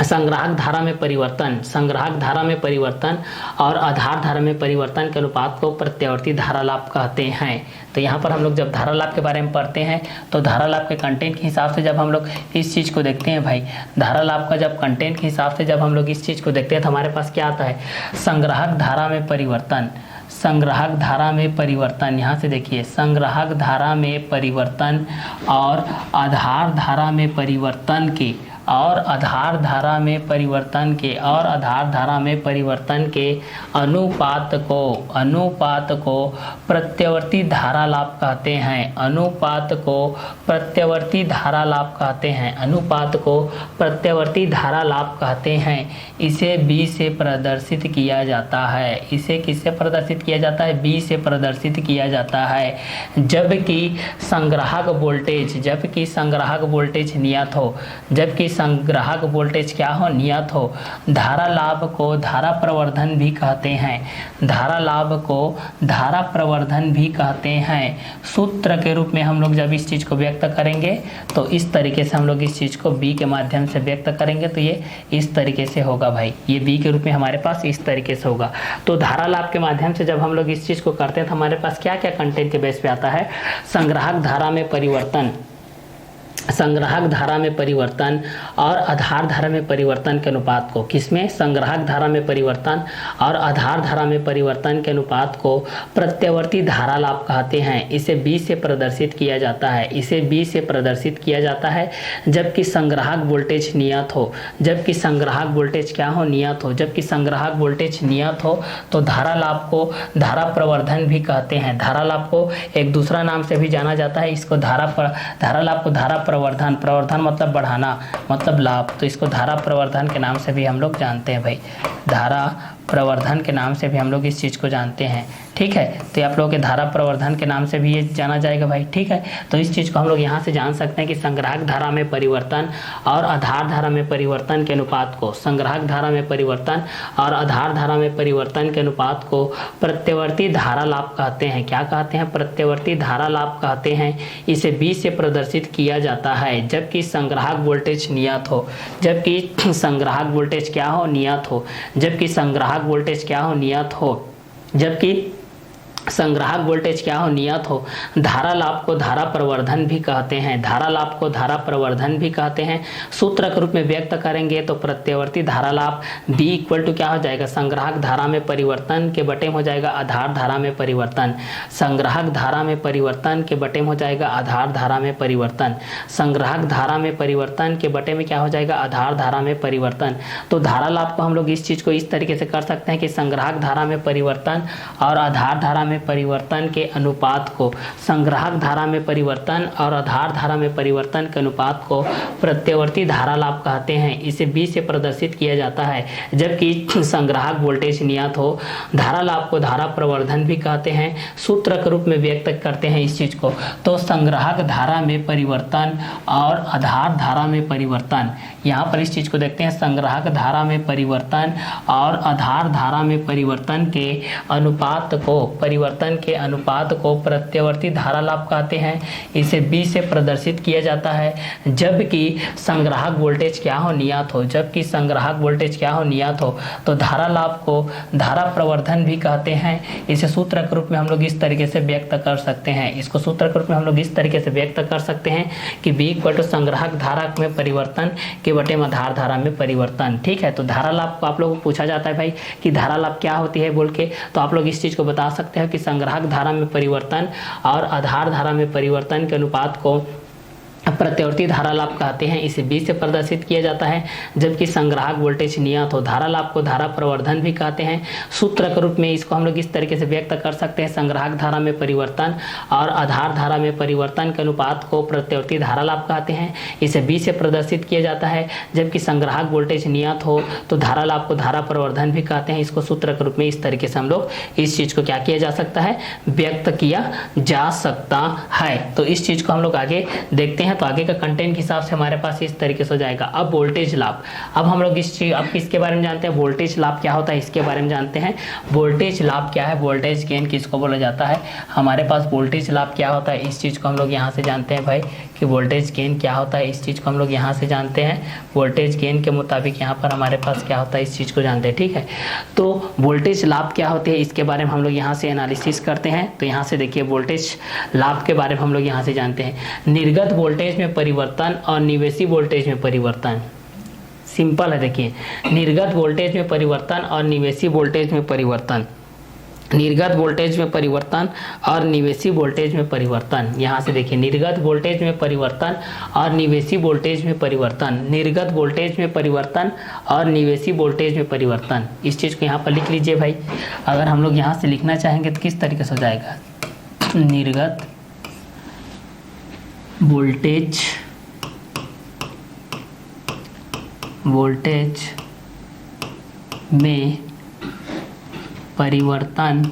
[SPEAKER 1] संग्राहक धारा में परिवर्तन, संग्राहक धारा में परिवर्तन और आधार धारा में परिवर्तन के अनुपात को प्रत्यावर्ती धारा लाभ कहते हैं। तो यहाँ पर हम लोग जब धारा लाभ के बारे में पढ़ते हैं तो धारा लाभ के कंटेंट के हिसाब से जब हम लोग इस चीज़ को देखते हैं भाई, धारा लाभ का जब कंटेंट के हिसाब से जब हम लोग इस चीज़ को देखते हैं तो हमारे पास क्या आता है, संग्राहक धारा में परिवर्तन, संग्राहक धारा में परिवर्तन, यहाँ से देखिए संग्राहक धारा में परिवर्तन और आधार धारा में परिवर्तन के, और आधार धारा में परिवर्तन के, और आधार धारा में परिवर्तन के अनुपात को प्रत्यावर्ती धारा लाभ कहते हैं। अनुपात को प्रत्यावर्ती धारा लाभ कहते हैं, अनुपात को प्रत्यावर्ती धारा लाभ कहते हैं। इसे B से प्रदर्शित किया जाता है। इसे किससे प्रदर्शित किया जाता है, B से प्रदर्शित किया जाता है। जबकि संग्राहक वोल्टेज, जबकि संग्राहक वोल्टेज नियत हो, जबकि संग्राहक वोल्टेज क्या हो, नियत हो। धारा लाभ को धारा प्रवर्धन भी कहते हैं, धारा लाभ को धारा प्रवर्धन भी कहते हैं। सूत्र के रूप में हम लोग जब इस चीज़ को व्यक्त करेंगे तो इस तरीके से हम लोग इस चीज़ को B के माध्यम से व्यक्त करेंगे, तो ये इस तरीके से होगा भाई, ये B के रूप में हमारे पास इस तरीके से होगा। तो धारा लाभ के माध्यम से जब हम लोग इस चीज़ को करते हैं तो हमारे पास क्या क्या कंटेंट के बेस पे आता है, संग्राहक धारा में परिवर्तन, संग्राहक धारा में परिवर्तन और आधार धारा में परिवर्तन के अनुपात को, किसमें, संग्राहक धारा में परिवर्तन और आधार धारा में परिवर्तन के अनुपात को प्रत्यावर्ती धारा लाभ कहते हैं। इसे B से प्रदर्शित किया जाता है, इसे B से प्रदर्शित किया जाता है। जबकि संग्राहक वोल्टेज नियत हो, जबकि संग्राहक वोल्टेज क्या हो, नियत हो, जबकि संग्राहक वोल्टेज नियत हो तो धारा लाभ को धारा प्रवर्धन भी कहते हैं। धारा लाभ को एक दूसरा नाम से भी जाना जाता है, इसको धारा लाभ को धारा प्रवर्धन, प्रवर्धन मतलब बढ़ाना, मतलब लाभ, तो इसको धारा प्रवर्धन के नाम से भी हम लोग जानते हैं भाई, धारा प्रवर्धन के नाम से भी हम लोग इस चीज़ को जानते हैं, ठीक है। तो आप लोगों के धारा प्रवर्धन के नाम से भी ये जाना जाएगा भाई, ठीक है। तो इस चीज़ को हम लोग यहाँ से जान सकते हैं कि संग्राहक धारा में परिवर्तन और आधार धारा में परिवर्तन के अनुपात को, संग्राहक धारा में परिवर्तन और आधार धारा में परिवर्तन के अनुपात को प्रत्यावर्ती धारा लाभ कहते हैं। क्या कहते हैं, प्रत्यावर्ती धारा लाभ कहते हैं। इसे B से प्रदर्शित किया जाता है जबकि संग्राहक वोल्टेज नियत हो, जबकि संग्राहक वोल्टेज क्या हो, नियत हो, जबकि संग्राहक वोल्टेज क्या हो, नियत हो, जबकि संग्राहक वोल्टेज क्या हो, नियत हो। धारा लाभ को धारा प्रवर्धन भी कहते हैं, धारा लाभ को धारा प्रवर्धन भी कहते हैं। सूत्र के रूप में व्यक्त करेंगे तो प्रत्यावर्ती धारा लाभ B इक्वल टू क्या हो जाएगा, संग्राहक धारा में परिवर्तन के बटे में हो जाएगा आधार धारा में परिवर्तन। संग्राहक धारा में परिवर्तन के बटे में हो जाएगा आधार धारा में परिवर्तन। संग्राहक धारा में परिवर्तन के बटे में क्या हो जाएगा, आधार धारा में परिवर्तन। तो धारा लाभ को हम लोग इस चीज को इस तरीके से कर सकते हैं कि संग्राहक धारा में परिवर्तन और आधार धारा में परिवर्तन के अनुपात को, संग्राहक धारा में परिवर्तन और आधार धारा में परिवर्तन के अनुपात को प्रत्यावर्ती धारा लाभ कहते हैं। इसे B से प्रदर्शित किया जाता है। जबकि संग्राहक वोल्टेज नियत हो, धारा लाभ को धारा प्रवर्धन भी कहते हैं। सूत्र के रूप में व्यक्त करते हैं इस चीज को। तो संग्राहक धारा में परिवर्तन और आधार धारा में परिवर्तन, यहाँ पर इस चीज को देखते हैं, संग्राहक धारा में परिवर्तन और आधार धारा में परिवर्तन के अनुपात को प्रत्यावर्ती धारा लाभ कहते हैं। इसे B से प्रदर्शित किया जाता है। जबकि संग्राहक वोल्टेज क्या हो, नियत हो, जबकि संग्राहक वोल्टेज क्या हो, नियत हो, तो धारा लाभ को धारा प्रवर्धन भी कहते हैं। इसे सूत्र के रूप में हम लोग इस तरीके से व्यक्त कर सकते हैं, इसको सूत्र के रूप में हम लोग इस तरीके से व्यक्त कर सकते हैं कि B इक्वल टू संग्राहक धारा में परिवर्तन के बटे में आधार धारा में परिवर्तन। ठीक है, तो धारा लाभ को आप लोगों को पूछा जाता है भाई कि धारा लाभ क्या होती है बोल के, तो आप लोग इस चीज को बता सकते हैं कि संग्राहक धारा में परिवर्तन और आधार धारा में परिवर्तन के अनुपात को प्रत्यावर्ती धारा लाभ कहते हैं। इसे B से प्रदर्शित किया जाता है। जबकि संग्राहक वोल्टेज नियत हो, धारा लाभ को धारा प्रवर्धन भी कहते हैं। सूत्र के रूप में इसको हम लोग इस तरीके से व्यक्त कर सकते हैं, संग्राहक धारा में परिवर्तन और आधार धारा में परिवर्तन के अनुपात को प्रत्यावर्ती धारा लाभ कहते हैं। इसे B से प्रदर्शित किया जाता है। जबकि संग्राहक वोल्टेज नियत हो तो धारा लाभ को धारा प्रवर्धन भी कहते हैं। इसको सूत्र के रूप में इस तरीके से हम लोग इस चीज को क्या किया जा सकता है, व्यक्त किया जा सकता है। तो इस चीज को हम लोग आगे देखते हैं। तो आगे का कंटेंट के हिसाब से हमारे पास इस तरीके से हो जाएगा। अब वोल्टेज लाभ, अब हम लोग अब किसके बारे में जानते हैं, वोल्टेज लाभ क्या होता है इसके बारे में जानते हैं। वोल्टेज लाभ क्या है, वोल्टेज गेन किसको बोला जाता है, हमारे पास वोल्टेज लाभ क्या होता है इस चीज को हम लोग यहाँ से जानते हैं भाई कि वोल्टेज गेन क्या होता है, इस चीज को हम लोग यहाँ से जानते हैं। वोल्टेज गेन के मुताबिक यहाँ पर हमारे पास क्या होता है इस चीज को जानते हैं। ठीक है, तो वोल्टेज लाभ क्या होते हैं इसके बारे में हम लोग यहाँ से एनालिसिस करते हैं। तो यहाँ से देखिए वोल्टेज लाभ के बारे में हम लोग यहाँ से जानते हैं, निर्गत वोल्टेज में परिवर्तन और निवेशी वोल्टेज में परिवर्तन। सिंपल है, देखिए निर्गत वोल्टेज में परिवर्तन और निवेशी वोल्टेज में परिवर्तन, निर्गत वोल्टेज में परिवर्तन और निवेशी वोल्टेज में परिवर्तन। यहाँ से देखिए निर्गत वोल्टेज में परिवर्तन और निवेशी वोल्टेज में परिवर्तन, निर्गत वोल्टेज में परिवर्तन और निवेशी वोल्टेज में परिवर्तन। इस चीज़ को यहाँ पर लिख लीजिए भाई। अगर हम लोग यहाँ से लिखना चाहेंगे तो किस तरीके से हो जाएगा, निर्गत वोल्टेज में परिवर्तन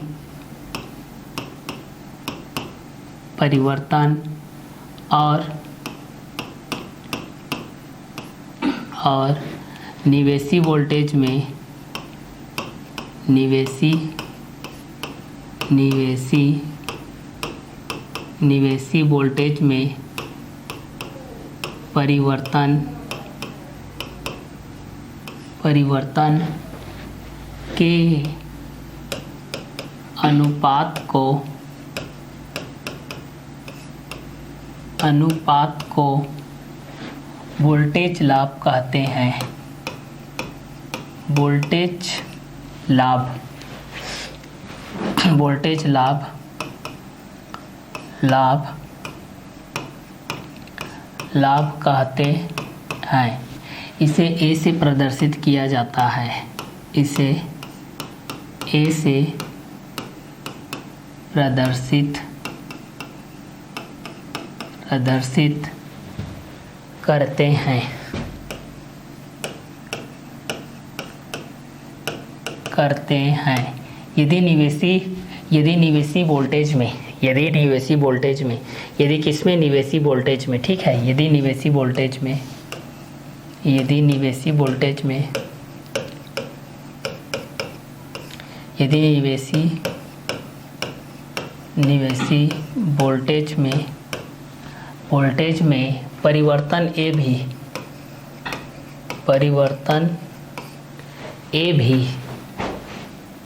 [SPEAKER 1] और निवेशी वोल्टेज में निवेशी वोल्टेज में परिवर्तन के अनुपात को वोल्टेज लाभ कहते हैं। वोल्टेज लाभ कहते हैं। इसे A से प्रदर्शित किया जाता है, इसे A से प्रदर्शित करते हैं। यदि निवेशी वोल्टेज में, यदि किसमें, निवेशी वोल्टेज में, ठीक है, यदि निवेशी वोल्टेज में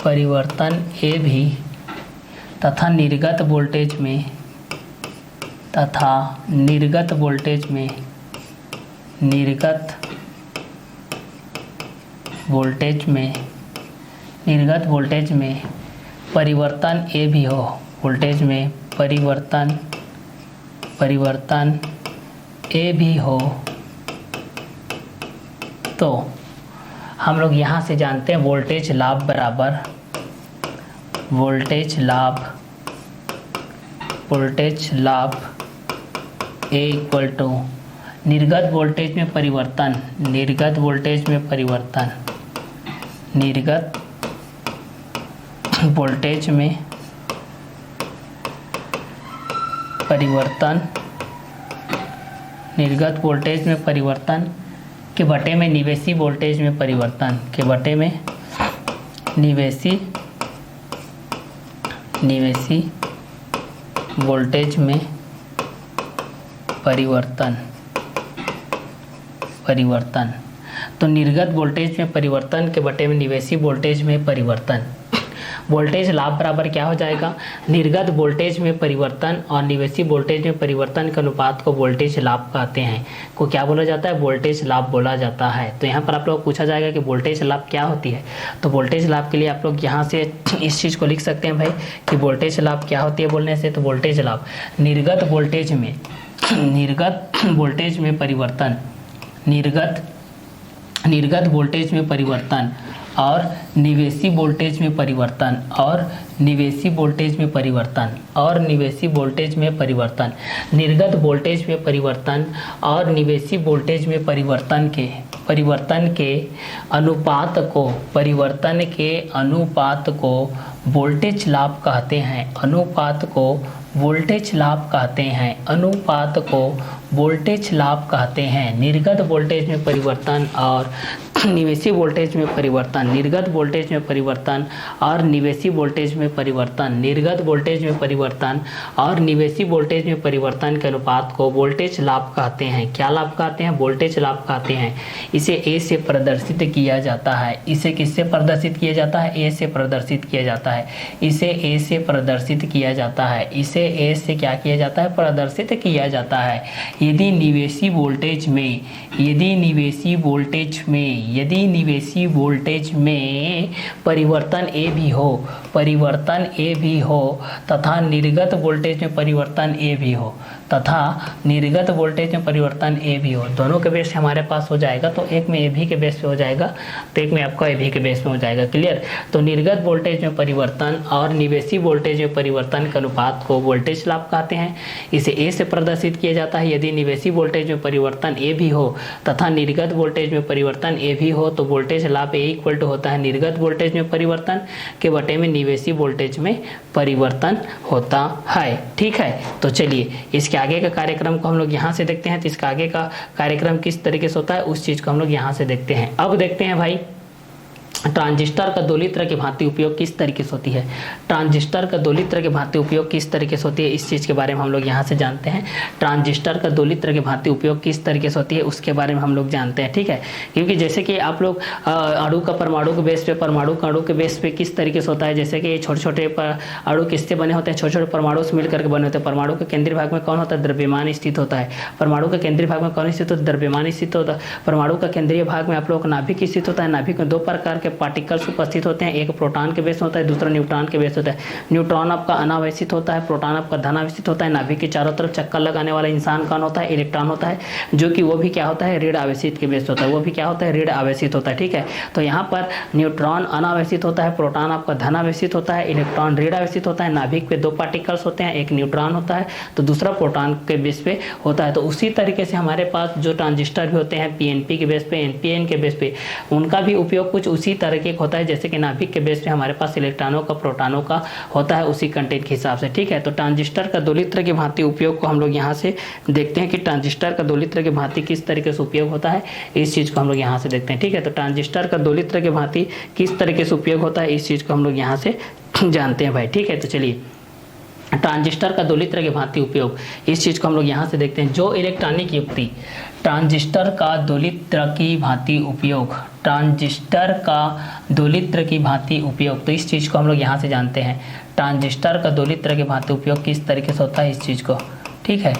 [SPEAKER 1] परिवर्तन A भी तथा निर्गत वोल्टेज में निर्गत वोल्टेज में परिवर्तन ए भी हो, वोल्टेज में परिवर्तन ए भी हो, तो हम लोग यहाँ से जानते हैं वोल्टेज लाभ बराबर वोल्टेज लाभ ए इक्वल टू निर्गत वोल्टेज में परिवर्तन के बटे में निवेशी वोल्टेज में परिवर्तन तो निर्गत वोल्टेज में परिवर्तन के बटे में निवेशी वोल्टेज में परिवर्तन, वोल्टेज लाभ बराबर क्या हो जाएगा, निर्गत वोल्टेज में परिवर्तन और निवेशी वोल्टेज में परिवर्तन के अनुपात को वोल्टेज लाभ कहते हैं, को क्या बोला जाता है, वोल्टेज लाभ बोला जाता है। तो यहाँ पर आप लोग पूछा जाएगा कि वोल्टेज लाभ क्या होती है, तो वोल्टेज लाभ के लिए आप लोग यहाँ से इस चीज़ को लिख सकते हैं भाई कि वोल्टेज लाभ क्या होती है बोलने से, तो वोल्टेज लाभ निर्गत वोल्टेज में परिवर्तन और निवेशी वोल्टेज में परिवर्तन निर्गत वोल्टेज में परिवर्तन और निवेशी वोल्टेज में परिवर्तन के अनुपात को वोल्टेज लाभ कहते हैं। निर्गत वोल्टेज में परिवर्तन और निवेशी वोल्टेज में परिवर्तन के अनुपात को वोल्टेज लाभ कहते हैं। क्या लाभ कहते हैं, वोल्टेज लाभ कहते हैं। इसे ए से प्रदर्शित किया जाता है। इसे किससे प्रदर्शित किया जाता है, ए से प्रदर्शित किया जाता है। इसे ए से प्रदर्शित किया जाता है। इसे ए से क्या किया जाता है, प्रदर्शित किया जाता है। यदि निवेशी वोल्टेज में परिवर्तन ए भी हो तथा निर्गत वोल्टेज में परिवर्तन ए भी हो, दोनों के बेस हमारे पास हो जाएगा। तो एक में ए भी के बेस पे हो जाएगा, तो एक में आपका ए भी के बेस पे हो जाएगा। क्लियर। तो निर्गत वोल्टेज में परिवर्तन और निवेशी वोल्टेज में परिवर्तन के अनुपात को वोल्टेज लाभ कहते हैं। इसे ए से प्रदर्शित किया जाता है। यदि निवेशी वोल्टेज में परिवर्तन ए भी हो तथा निर्गत वोल्टेज में परिवर्तन ए भी हो, तो वोल्टेज लाभ ए इक्वल टू होता है निर्गत वोल्टेज में परिवर्तन के बटे में निवेशी वोल्टेज में परिवर्तन होता है। ठीक है। तो चलिए इसके आगे का कार्यक्रम को हम लोग यहाँ से देखते हैं। तो इसका आगे का कार्यक्रम किस तरीके से होता है उस चीज़ को हम लोग यहाँ से देखते हैं। अब देखते हैं भाई ट्रांजिस्टर का दोलित्र की भांति उपयोग किस तरीके से होती है। ट्रांजिस्टर का दोलित्र की भांति उपयोग किस तरीके से होती है, इस चीज़ के बारे में हम लोग यहाँ से जानते हैं। ट्रांजिस्टर का दोलित्र की भांति उपयोग किस तरीके से होती है उसके बारे में हम लोग जानते हैं। ठीक है। क्योंकि जैसे कि आप लोग अणु का परमाणु के बेस पे, परमाणु का अणु के बेस पे किस तरीके से होता है, जैसे कि छोटे छोटे अणु किससे बने होते हैं, छोटे छोटे परमाणु से मिलकर के बने होते हैं। परमाणु के केंद्रीय भाग में कौन होता है, द्रव्यमान स्थित होता है। परमाणु के केंद्रीय भाग में कौन स्थित होता है, द्रव्यमान स्थित होता है। परमाणु का केंद्रीय भाग में आप लोग नाभिक स्थित होता है। नाभिक में दो प्रकार के पार्टिकल्स उपस्थित होते हैं, एक प्रोटॉन के बेस में होता है, दूसरा न्यूट्रॉन के बेस होता है। न्यूट्रॉन आपका अनावेशित होता है, प्रोटॉन आपका धनावेशित होता है। नाभिक के चारों तरफ चक्कर लगाने वाला इंसान कौन होता है, इलेक्ट्रॉन होता है, जो कि वो भी क्या होता है, ऋण आवेशित के बेस होता है। वो भी क्या होता है, ऋण आवेशित होता है। ठीक है। तो यहाँ पर न्यूट्रॉन अनावेशित होता है, प्रोटॉन आपका धनावेशित होता है, इलेक्ट्रॉन ऋण आवेशित होता है। नाभिक पे दो पार्टिकल्स होते हैं, एक न्यूट्रॉन होता है तो दूसरा प्रोटॉन के बेस पे होता है। तो उसी तरीके से हमारे पास जो ट्रांजिस्टर भी होते हैं पीएनपी के बेस पे, एनपीएन के बेस पे, उनका भी उपयोग कुछ उसी तरीके का होता है। जैसे कि नाभिक के बेस पे हमारे पास इलेक्ट्रॉनों का, प्रोटॉनों का होता है उसी कंटेंट के हिसाब से। ठीक है। तो ट्रांजिस्टर का दोलित्र की भांति उपयोग को हम लोग यहाँ से देखते हैं कि ट्रांजिस्टर का दोलित्र की भांति किस तरीके से उपयोग होता है, इस चीज़ को हम लोग यहाँ से देखते हैं। ठीक है। तो ट्रांजिस्टर का दोलित्र की भांति किस तरीके से उपयोग होता है, इस चीज़ को हम लोग यहाँ से जानते हैं भाई। ठीक है। तो चलिए ट्रांजिस्टर का दोलित्र की भांति उपयोग, इस चीज़ को हम लोग यहाँ से देखते हैं। जो इलेक्ट्रॉनिक युक्ति ट्रांजिस्टर का दोलित्र की भांति उपयोग, ट्रांजिस्टर का दोलित्र की भांति उपयोग, तो इस चीज़ को हम लोग यहाँ से जानते हैं। ट्रांजिस्टर का दोलित्र की भांति उपयोग किस तरीके से होता है इस चीज़ को, ठीक है।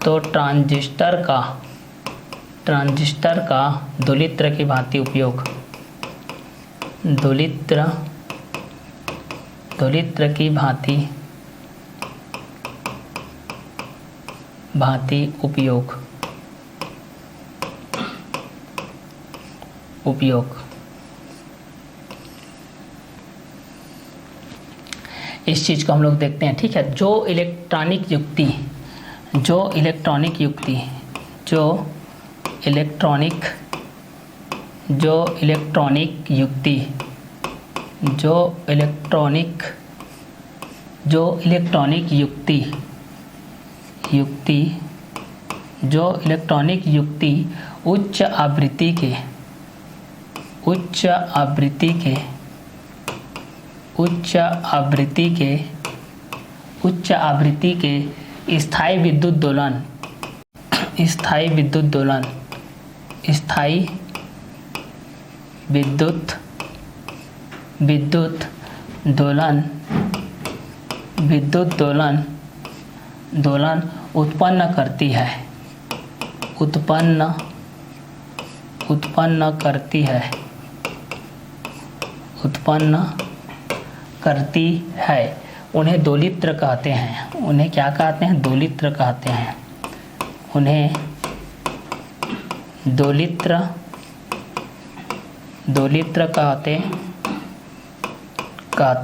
[SPEAKER 1] तो ट्रांजिस्टर का दोलित्र की भांति उपयोग, दोलित्र की भांति उपयोग इस चीज को हम लोग देखते हैं, ठीक है। जो इलेक्ट्रॉनिक युक्ति उच्च आवृत्ति के स्थायी विद्युत दोलन उत्पन्न करती है, उन्हें दोलित्र कहते हैं। उन्हें क्या कहते हैं? दोलित्र कहते हैं। उन्हें दोलित्र कहते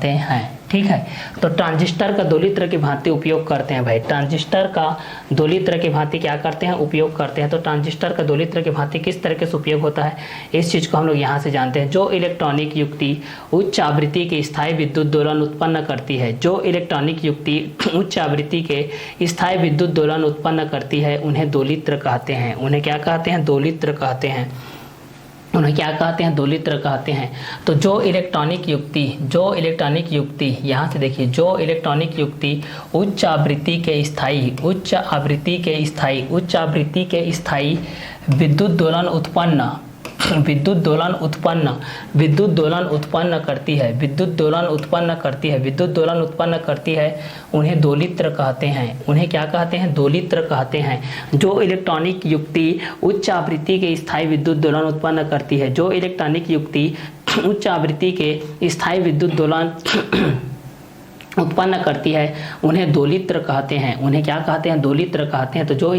[SPEAKER 1] हैं, ठीक है। तो ट्रांजिस्टर का दोलित्र की भांति उपयोग करते हैं भाई, ट्रांजिस्टर का दोलित्र की भांति क्या करते हैं? उपयोग करते हैं। तो ट्रांजिस्टर का दोलित्र की भांति किस तरीके से उपयोग होता है इस चीज़ को हम लोग यहाँ से जानते हैं। जो इलेक्ट्रॉनिक युक्ति उच्च आवृत्ति के स्थायी विद्युत दोलन उत्पन्न करती है, जो इलेक्ट्रॉनिक युक्ति उच्च आवृत्ति के स्थायी विद्युत दोलन उत्पन्न करती है, उन्हें दोलित्र कहते हैं। उन्हें क्या कहते हैं? दोलित्र कहते हैं। उन्हें क्या कहते हैं? दोलित्र कहते हैं। तो जो इलेक्ट्रॉनिक युक्ति यहाँ से देखिए, जो इलेक्ट्रॉनिक युक्ति उच्च आवृत्ति के स्थायी विद्युत दोलन उत्पन्न करती है, उन्हें दोलित्र कहते हैं। उन्हें क्या कहते हैं? दोलित्र कहते हैं। जो इलेक्ट्रॉनिक युक्ति उच्च आवृत्ति के स्थायी विद्युत दोलन उत्पन्न करती है, जो इलेक्ट्रॉनिक युक्ति उच्च आवृत्ति के स्थायी विद्युत दोलन उत्पन्न करती है, उन्हें दोलित्र कहते हैं। उन्हें क्या कहते हैं? दोलित्र कहते हैं। तो जो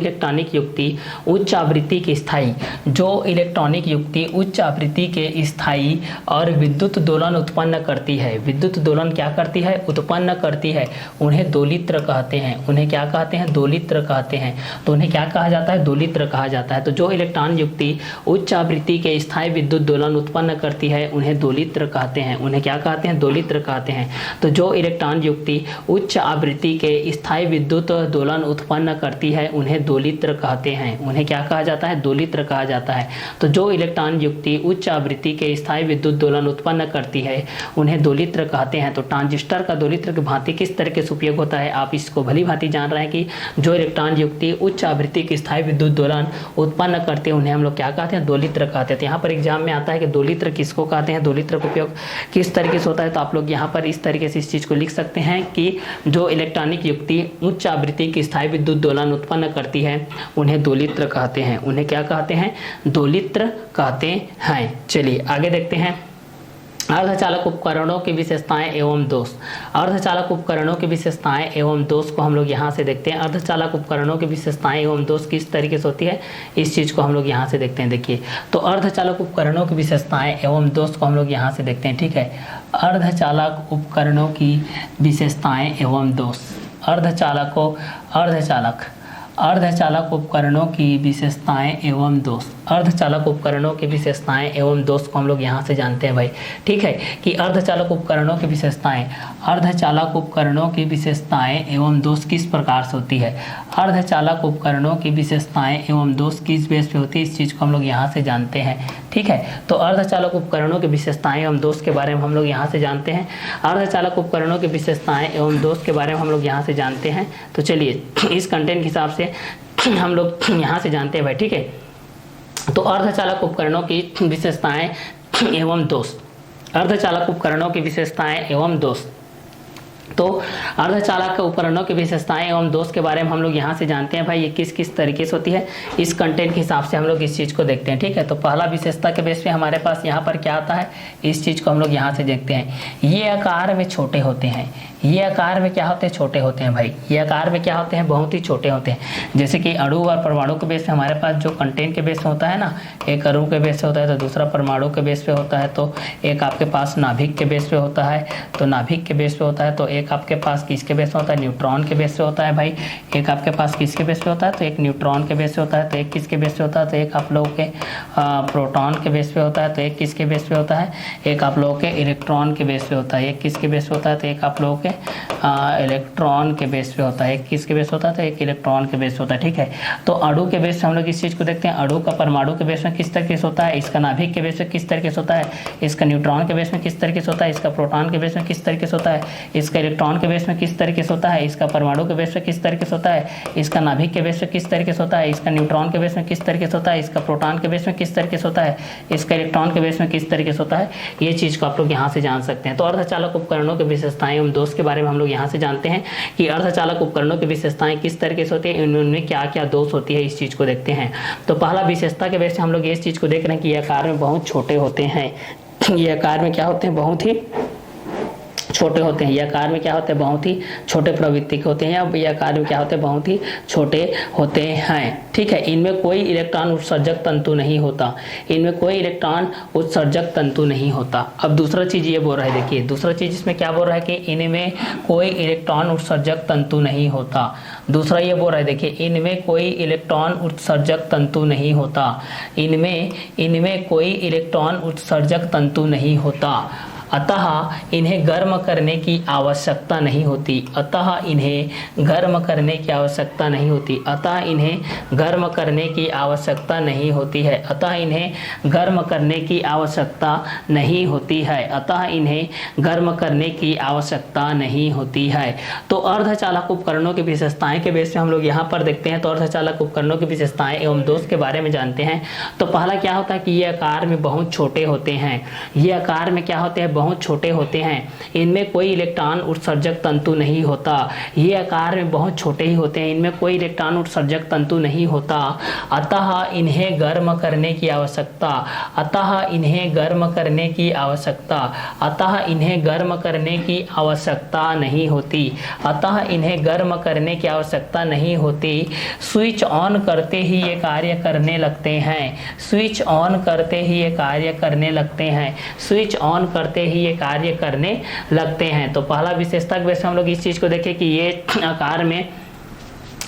[SPEAKER 1] इलेक्ट्रॉनिक युक्ति उच्च आवृत्ति के स्थायी और विद्युत दोलन उत्पन्न करती है, विद्युत दोलन क्या करती है? उत्पन्न करती है, उन्हें दोलित्र कहते हैं। उन्हें क्या कहते हैं? दोलित्र कहते हैं। तो उन्हें क्या कहा जाता है? दोलित्र कहा जाता है। तो जो इलेक्ट्रॉन युक्ति उच्च आवृत्ति के स्थायी विद्युत दोलन उत्पन्न करती है, उन्हें दोलित्र कहते हैं। उन्हें क्या कहते हैं? दोलित्र कहते हैं। तो जो इलेक्ट्रॉन युक्ति उच्च आवृत्ति के स्थायी विद्युत दोलन उत्पन्न करती है, उन्हें दोलित्र कहते हैं। उन्हें क्या कहा जाता है? दोलित्र कहा जाता है। तो जो इलेक्ट्रॉन युक्ति उच्च आवृत्ति के स्थायी विद्युत दोलन उत्पन्न करती है, उन्हें दोलित्र कहते हैं। तो ट्रांजिस्टर का दोलित्र की भांति किस तरीके से उपयोग होता है, आप इसको भली भांति जान रहे हैं कि जो इलेक्ट्रॉन युक्ति उच्च आवृत्ति के स्थायी विद्युत दोलन उत्पन्न करते हैं, उन्हें हम लोग क्या कहते हैं? दोलित्र कहते हैं। तो यहाँ पर एग्जाम में आता है कि दोलित्र किसको कहते हैं, दोलित्र का उपयोग किस तरीके से होता है। तो आप लोग यहाँ पर इस तरीके से इस चीज़ को लिख सकते हैं कि जो इलेक्ट्रॉनिक युक्ति उच्च आवृत्ति की स्थायी विद्युत दोलन उत्पन्न करती है, उन्हें दोलित्र कहते हैं। उन्हें क्या कहते हैं? दोलित्र कहते हैं। चलिए आगे देखते हैं। अर्धचालक उपकरणों की विशेषताएं एवं दोष। अर्धचालक उपकरणों की विशेषताएं एवं दोष को हम लोग यहाँ से देखते हैं। अर्धचालक उपकरणों की विशेषताएं एवं दोष किस तरीके से होती है, इस चीज़ को हम लोग यहाँ से देखते हैं। देखिए, तो अर्धचालक उपकरणों की विशेषताएं एवं दोष को हम लोग यहाँ से देखते हैं, ठीक है। अर्धचालक उपकरणों की विशेषताएं एवं दोष। अर्धचालक उपकरणों की विशेषताएं एवं दोष। अर्धचालक उपकरणों की विशेषताएं एवं दोष को हम लोग यहाँ से जानते हैं भाई, ठीक है, कि अर्धचालक उपकरणों की विशेषताएं। अर्धचालक उपकरणों की विशेषताएं एवं दोष किस प्रकार से होती है। अर्धचालक उपकरणों की विशेषताएं एवं दोष किस बेस पे होती है, इस चीज़ को हम लोग यहाँ से जानते हैं। ठीक है, तो अर्धचालक उपकरणों की विशेषताएं एवं दोष के बारे में हम लोग यहाँ से जानते हैं। अर्धचालक उपकरणों की विशेषताएं एवं दोष के बारे में हम लोग यहाँ से जानते हैं। तो चलिए इस कंटेंट के हिसाब से हम लोग यहाँ से जानते हैं भाई। ठीक है, तो अर्धचालक उपकरणों की विशेषताएं एवं दोष, अर्धचालक उपकरणों की विशेषताएं एवं दोष। तो अर्धचालक उपकरणों की विशेषताएं एवं दोष के बारे में हम लोग यहाँ से जानते हैं भाई, ये किस किस तरीके से होती है, इस कंटेंट के हिसाब से हम लोग इस चीज़ को देखते हैं। ठीक है, तो पहला विशेषता के बेस पे हमारे पास यहाँ पर क्या आता है, इस चीज़ को हम लोग यहाँ से देखते हैं। ये आकार में छोटे होते हैं, ये आकार में क्या होते हैं, छोटे होते हैं भाई। ये आकार में क्या होते हैं, बहुत ही छोटे होते हैं। जैसे कि अणु और परमाणु के बेस पे हमारे पास जो कंटेंट के बेस पे होता है ना, एक अणु के बेस पे होता है तो दूसरा परमाणु के बेस पे होता है, तो एक आपके पास नाभिक के बेस पे होता है, तो नाभिक के बेस पे होता है, तो एक आपके पास किसके बेस पे होता है, न्यूट्रॉन के बेस पे होता है भाई। एक आपके पास किसके बेस पे होता है, तो एक न्यूट्रॉन के बेस पे होता है, तो एक किसके बेस पे होता है, तो एक आप लोगों के प्रोटॉन के बेस पे होता है, तो एक किसके बेस पे होता है, एक आप लोगों के इलेक्ट्रॉन के बेस पे होता है, एक किसके बेस पे होता है, तो एक आप लोगों के इलेक्ट्रॉन के बेस पे होता है, एक किसके बेस होता है, तो एक इलेक्ट्रॉन के बेस होता है। ठीक है, तो अणु के बेस पे हम लोग इस चीज़ को देखते हैं। अणु का परमाणु के बेस में किस तरीके से होता है, इसका नाभिक के बेस में किस तरीके से होता है, इसका न्यूट्रॉन के बेस में किस तरीके से होता है, इसका प्रोटॉन के बेस में किस तरीके से होता है, इसका इलेक्ट्रॉन के बेस में किस तरीके से होता है, इसका परमाणु के बेस में किस तरीके से होता है, इसका नाभिक के बेस में किस तरीके से होता है, इसका न्यूट्रॉन के बेस में किस तरीके से होता है, इसका प्रोटॉन के बेस में किस तरीके से होता है, इसका इलेक्ट्रॉन के बेस में किस तरीके से होता है। ये चीज़ को आप लोग यहाँ से जान सकते हैं। तो अर्धचालक उपकरणों की विशेषताएं एवं दोष के बारे में हम लोग यहाँ से जानते हैं कि अर्धचालक उपकरणों की विशेषताएं किस तरीके से होती है, उनमें क्या क्या दोष होती है, इस चीज़ को देखते हैं। तो पहला विशेषता के बेस से हम लोग इस चीज़ को देख रहे हैं कि ये आकार में बहुत छोटे होते हैं। ये आकार में क्या होते हैं, बहुत ही छोटे होते हैं। ये आकार में क्या होते हैं, बहुत ही छोटे प्रवृत्ति के होते हैं। अब ये आकार में क्या होते हैं, बहुत ही छोटे होते हैं। ठीक है, इनमें कोई इलेक्ट्रॉन उत्सर्जक तंतु नहीं होता, इनमें कोई इलेक्ट्रॉन उत्सर्जक तंतु नहीं होता। अब दूसरा चीज़ ये बोल रहा है, देखिए दूसरा चीज़ इसमें क्या बोल रहा है कि इनमें कोई इलेक्ट्रॉन उत्सर्जक तंतु नहीं होता। दूसरा ये बोल रहा है, देखिए इनमें कोई इलेक्ट्रॉन उत्सर्जक तंतु नहीं होता, इनमें कोई इलेक्ट्रॉन उत्सर्जक तंतु नहीं होता, अतः इन्हें गर्म करने की आवश्यकता नहीं होती, अतः इन्हें गर्म करने की आवश्यकता नहीं होती, अतः इन्हें गर्म करने की आवश्यकता नहीं होती है, अतः इन्हें गर्म करने की आवश्यकता नहीं होती है, अतः इन्हें गर्म करने की आवश्यकता नहीं होती है। तो अर्धचालक उपकरणों की विशेषताएं के बेस पे हम लोग यहाँ पर देखते हैं। तो अर्धचालक उपकरणों की विशेषताएं एवं दोष के बारे में जानते हैं। तो पहला क्या होता है कि ये आकार में बहुत छोटे होते हैं, ये आकार में क्या होते हैं, बहुत छोटे होते हैं। इनमें कोई इलेक्ट्रॉन उत्सर्जक तंतु नहीं होता, ये आकार में बहुत छोटे ही होते हैं, इनमें कोई इलेक्ट्रॉन उत्सर्जक तंतु नहीं होता, अतः इन्हें गर्म करने की आवश्यकता, अतः इन्हें गर्म करने की आवश्यकता, अतः इन्हें गर्म करने की आवश्यकता नहीं होती, अतः इन्हें गर्म करने की आवश्यकता नहीं होती। स्विच ऑन करते ही ये कार्य करने लगते हैं, स्विच ऑन करते ही ये कार्य करने लगते हैं, स्विच ऑन करते ही ये कार्य करने लगते हैं। तो पहला विशेषता के बेस हम लोग इस चीज को देखें कि ये आकार में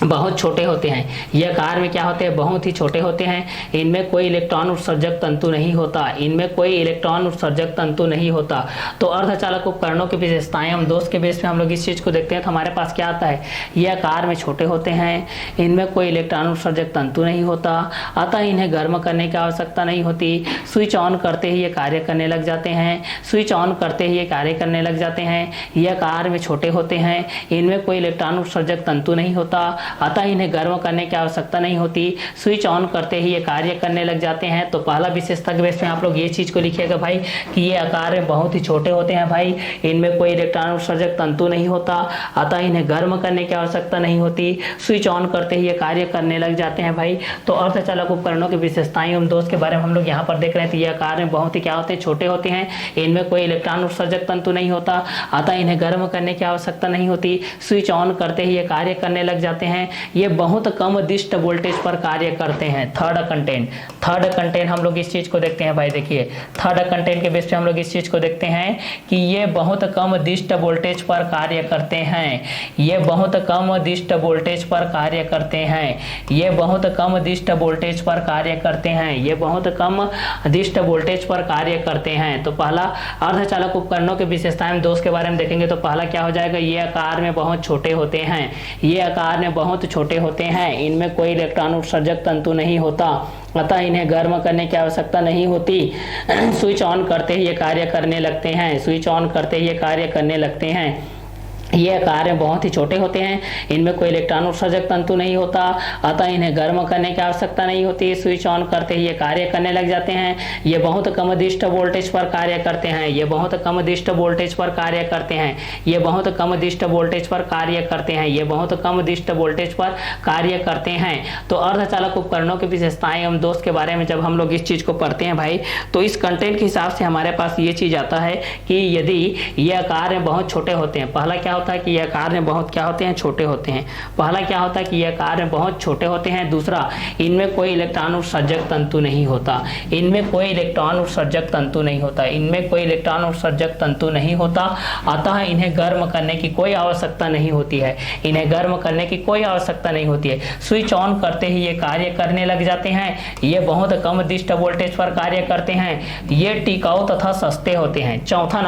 [SPEAKER 1] बहुत छोटे होते हैं, ये आकार में क्या होते हैं, बहुत ही छोटे होते हैं। इनमें कोई इलेक्ट्रॉन उत्सर्जक तंतु नहीं होता, इनमें कोई इलेक्ट्रॉन उत्सर्जक तंतु नहीं होता। तो अर्धचालक उपकरणों की विशेषताएं हम दोष के बेस पे हम लोग इस चीज़ को देखते हैं। तो हमारे पास क्या आता है, ये आकार में छोटे होते हैं, इनमें कोई इलेक्ट्रॉन उत्सर्जक तंतु नहीं होता, अतः इन्हें गर्म करने की आवश्यकता नहीं होती। स्विच ऑन करते ही ये कार्य करने लग जाते हैं, स्विच ऑन करते ही ये कार्य करने लग जाते हैं। ये आकार में छोटे होते हैं, इनमें कोई इलेक्ट्रॉन उत्सर्जक तंतु नहीं होता, अतः इन्हें गर्म करने की आवश्यकता नहीं होती। स्विच ऑन करते ही ये कार्य करने लग जाते हैं। तो पहला विशेषता के बेस में आप लोग ये चीज को लिखिएगा भाई कि ये आकार में बहुत ही छोटे होते हैं भाई, इनमें कोई इलेक्ट्रॉन उत्सर्जक तंतु नहीं होता, अतः इन्हें गर्म करने की आवश्यकता नहीं होती। स्विच ऑन करते ही ये कार्य करने लग जाते हैं भाई। तो अर्धचालक उपकरणों की विशेषताएं एवं दोष के बारे में हम लोग यहाँ पर देख रहे हैं। तो ये आकार में बहुत ही क्या होते हैं, छोटे होते हैं, इनमें कोई इलेक्ट्रॉन उत्सर्जक तंतु नहीं होता, अतः इन्हें गर्म करने की आवश्यकता नहीं होती। स्विच ऑन करते ही ये कार्य करने लग जाते हैं। हैं ये बहुत कम दिष्ट वोल्टेज पर कार्य करते हैं। थर्ड कंटेंट हम लोग इस चीज को देखते हैं भाई, देखिए थर्ड कंटेंट के बेस पे हम लोग इस चीज को देखते हैं कि ये बहुत कम दिष्ट वोल्टेज पर कार्य करते हैं। ये बहुत कम दिष्ट वोल्टेज पर कार्य करते हैं। ये बहुत कम दिष्ट वोल्टेज पर कार्य करते हैं। ये बहुत कम दिष्ट वोल्टेज पर कार्य करते हैं। तो पहला अर्धचालक उपकरणों की विशेषताएं हम दोस्त के बारे में देखेंगे। तो पहला क्या हो जाएगा, ये आकार में बहुत छोटे होते हैं। ये आकार में बहुत छोटे होते हैं। इनमें कोई इलेक्ट्रॉन उत्सर्जक तंतु नहीं होता, अतः इन्हें गर्म करने की आवश्यकता नहीं होती। स्विच ऑन करते ही ये कार्य करने लगते हैं। स्विच ऑन करते ही ये कार्य करने लगते हैं। ये आकार में बहुत ही छोटे होते हैं। इनमें कोई इलेक्ट्रॉन उत्सर्जक तंतु नहीं होता, अतः इन्हें गर्म करने की आवश्यकता नहीं होती। स्विच ऑन करते ही ये कार्य करने लग जाते हैं। ये बहुत कम दिष्ट वोल्टेज पर कार्य करते हैं। ये बहुत कम दिष्ट वोल्टेज पर कार्य करते हैं। ये बहुत कम दिष्ट वोल्टेज पर कार्य करते हैं। ये बहुत कम दिष्ट वोल्टेज पर कार्य करते हैं। तो अर्धचालक उपकरणों की विशेषताएं एवं दोष के बारे में जब हम लोग इस चीज को पढ़ते हैं भाई, तो इस कंटेंट के हिसाब से हमारे पास ये चीज आता है कि यदि ये आकार में बहुत छोटे होते हैं, पहला क्या होता है कि ये आकार में बहुत क्या होते हैं, छोटे होते हैं। पहला क्या होता है कि ये आकार में बहुत छोटे होते हैं। दूसरा, इनमें कोई इलेक्ट्रॉन उत्सर्जक तंतु नहीं होता। इनमें कोई इलेक्ट्रॉन उत्सर्जक तंतु नहीं होता। इनमें कोई इलेक्ट्रॉन उत्सर्जक तंतु नहीं होता, अतः इन्हें गर्म करने की कोई आवश्यकता नहीं होती है। इन्हें गर्म करने की कोई आवश्यकता नहीं होती है। स्विच ऑन करते ही ये कार्य करने लग जाते हैं। ये बहुत कम दिष्ट वोल्टेज पर कार्य करते हैं। ये टिकाऊ तथा सस्ते होते हैं। चौथा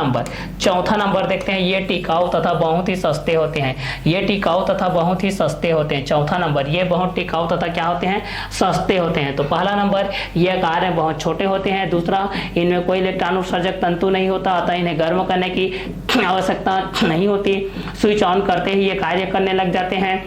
[SPEAKER 1] नंबर देखते हैं, ये टिकाऊ तथा बहुत ही सस्ते होते हैं। ये टिकाऊ तथा बहुत ही सस्ते होते हैं। चौथा नंबर, ये बहुत टिकाऊ तथा क्या होते हैं, सस्ते होते हैं। तो पहला नंबर, ये आकार में बहुत छोटे होते हैं। दूसरा, इनमें कोई इलेक्ट्रॉन उत्सर्जक तंतु नहीं होता, अतः इन्हें गर्म करने की आवश्यकता नहीं होती। स्विच ऑन करते ही ये कार्य करने लग जाते हैं।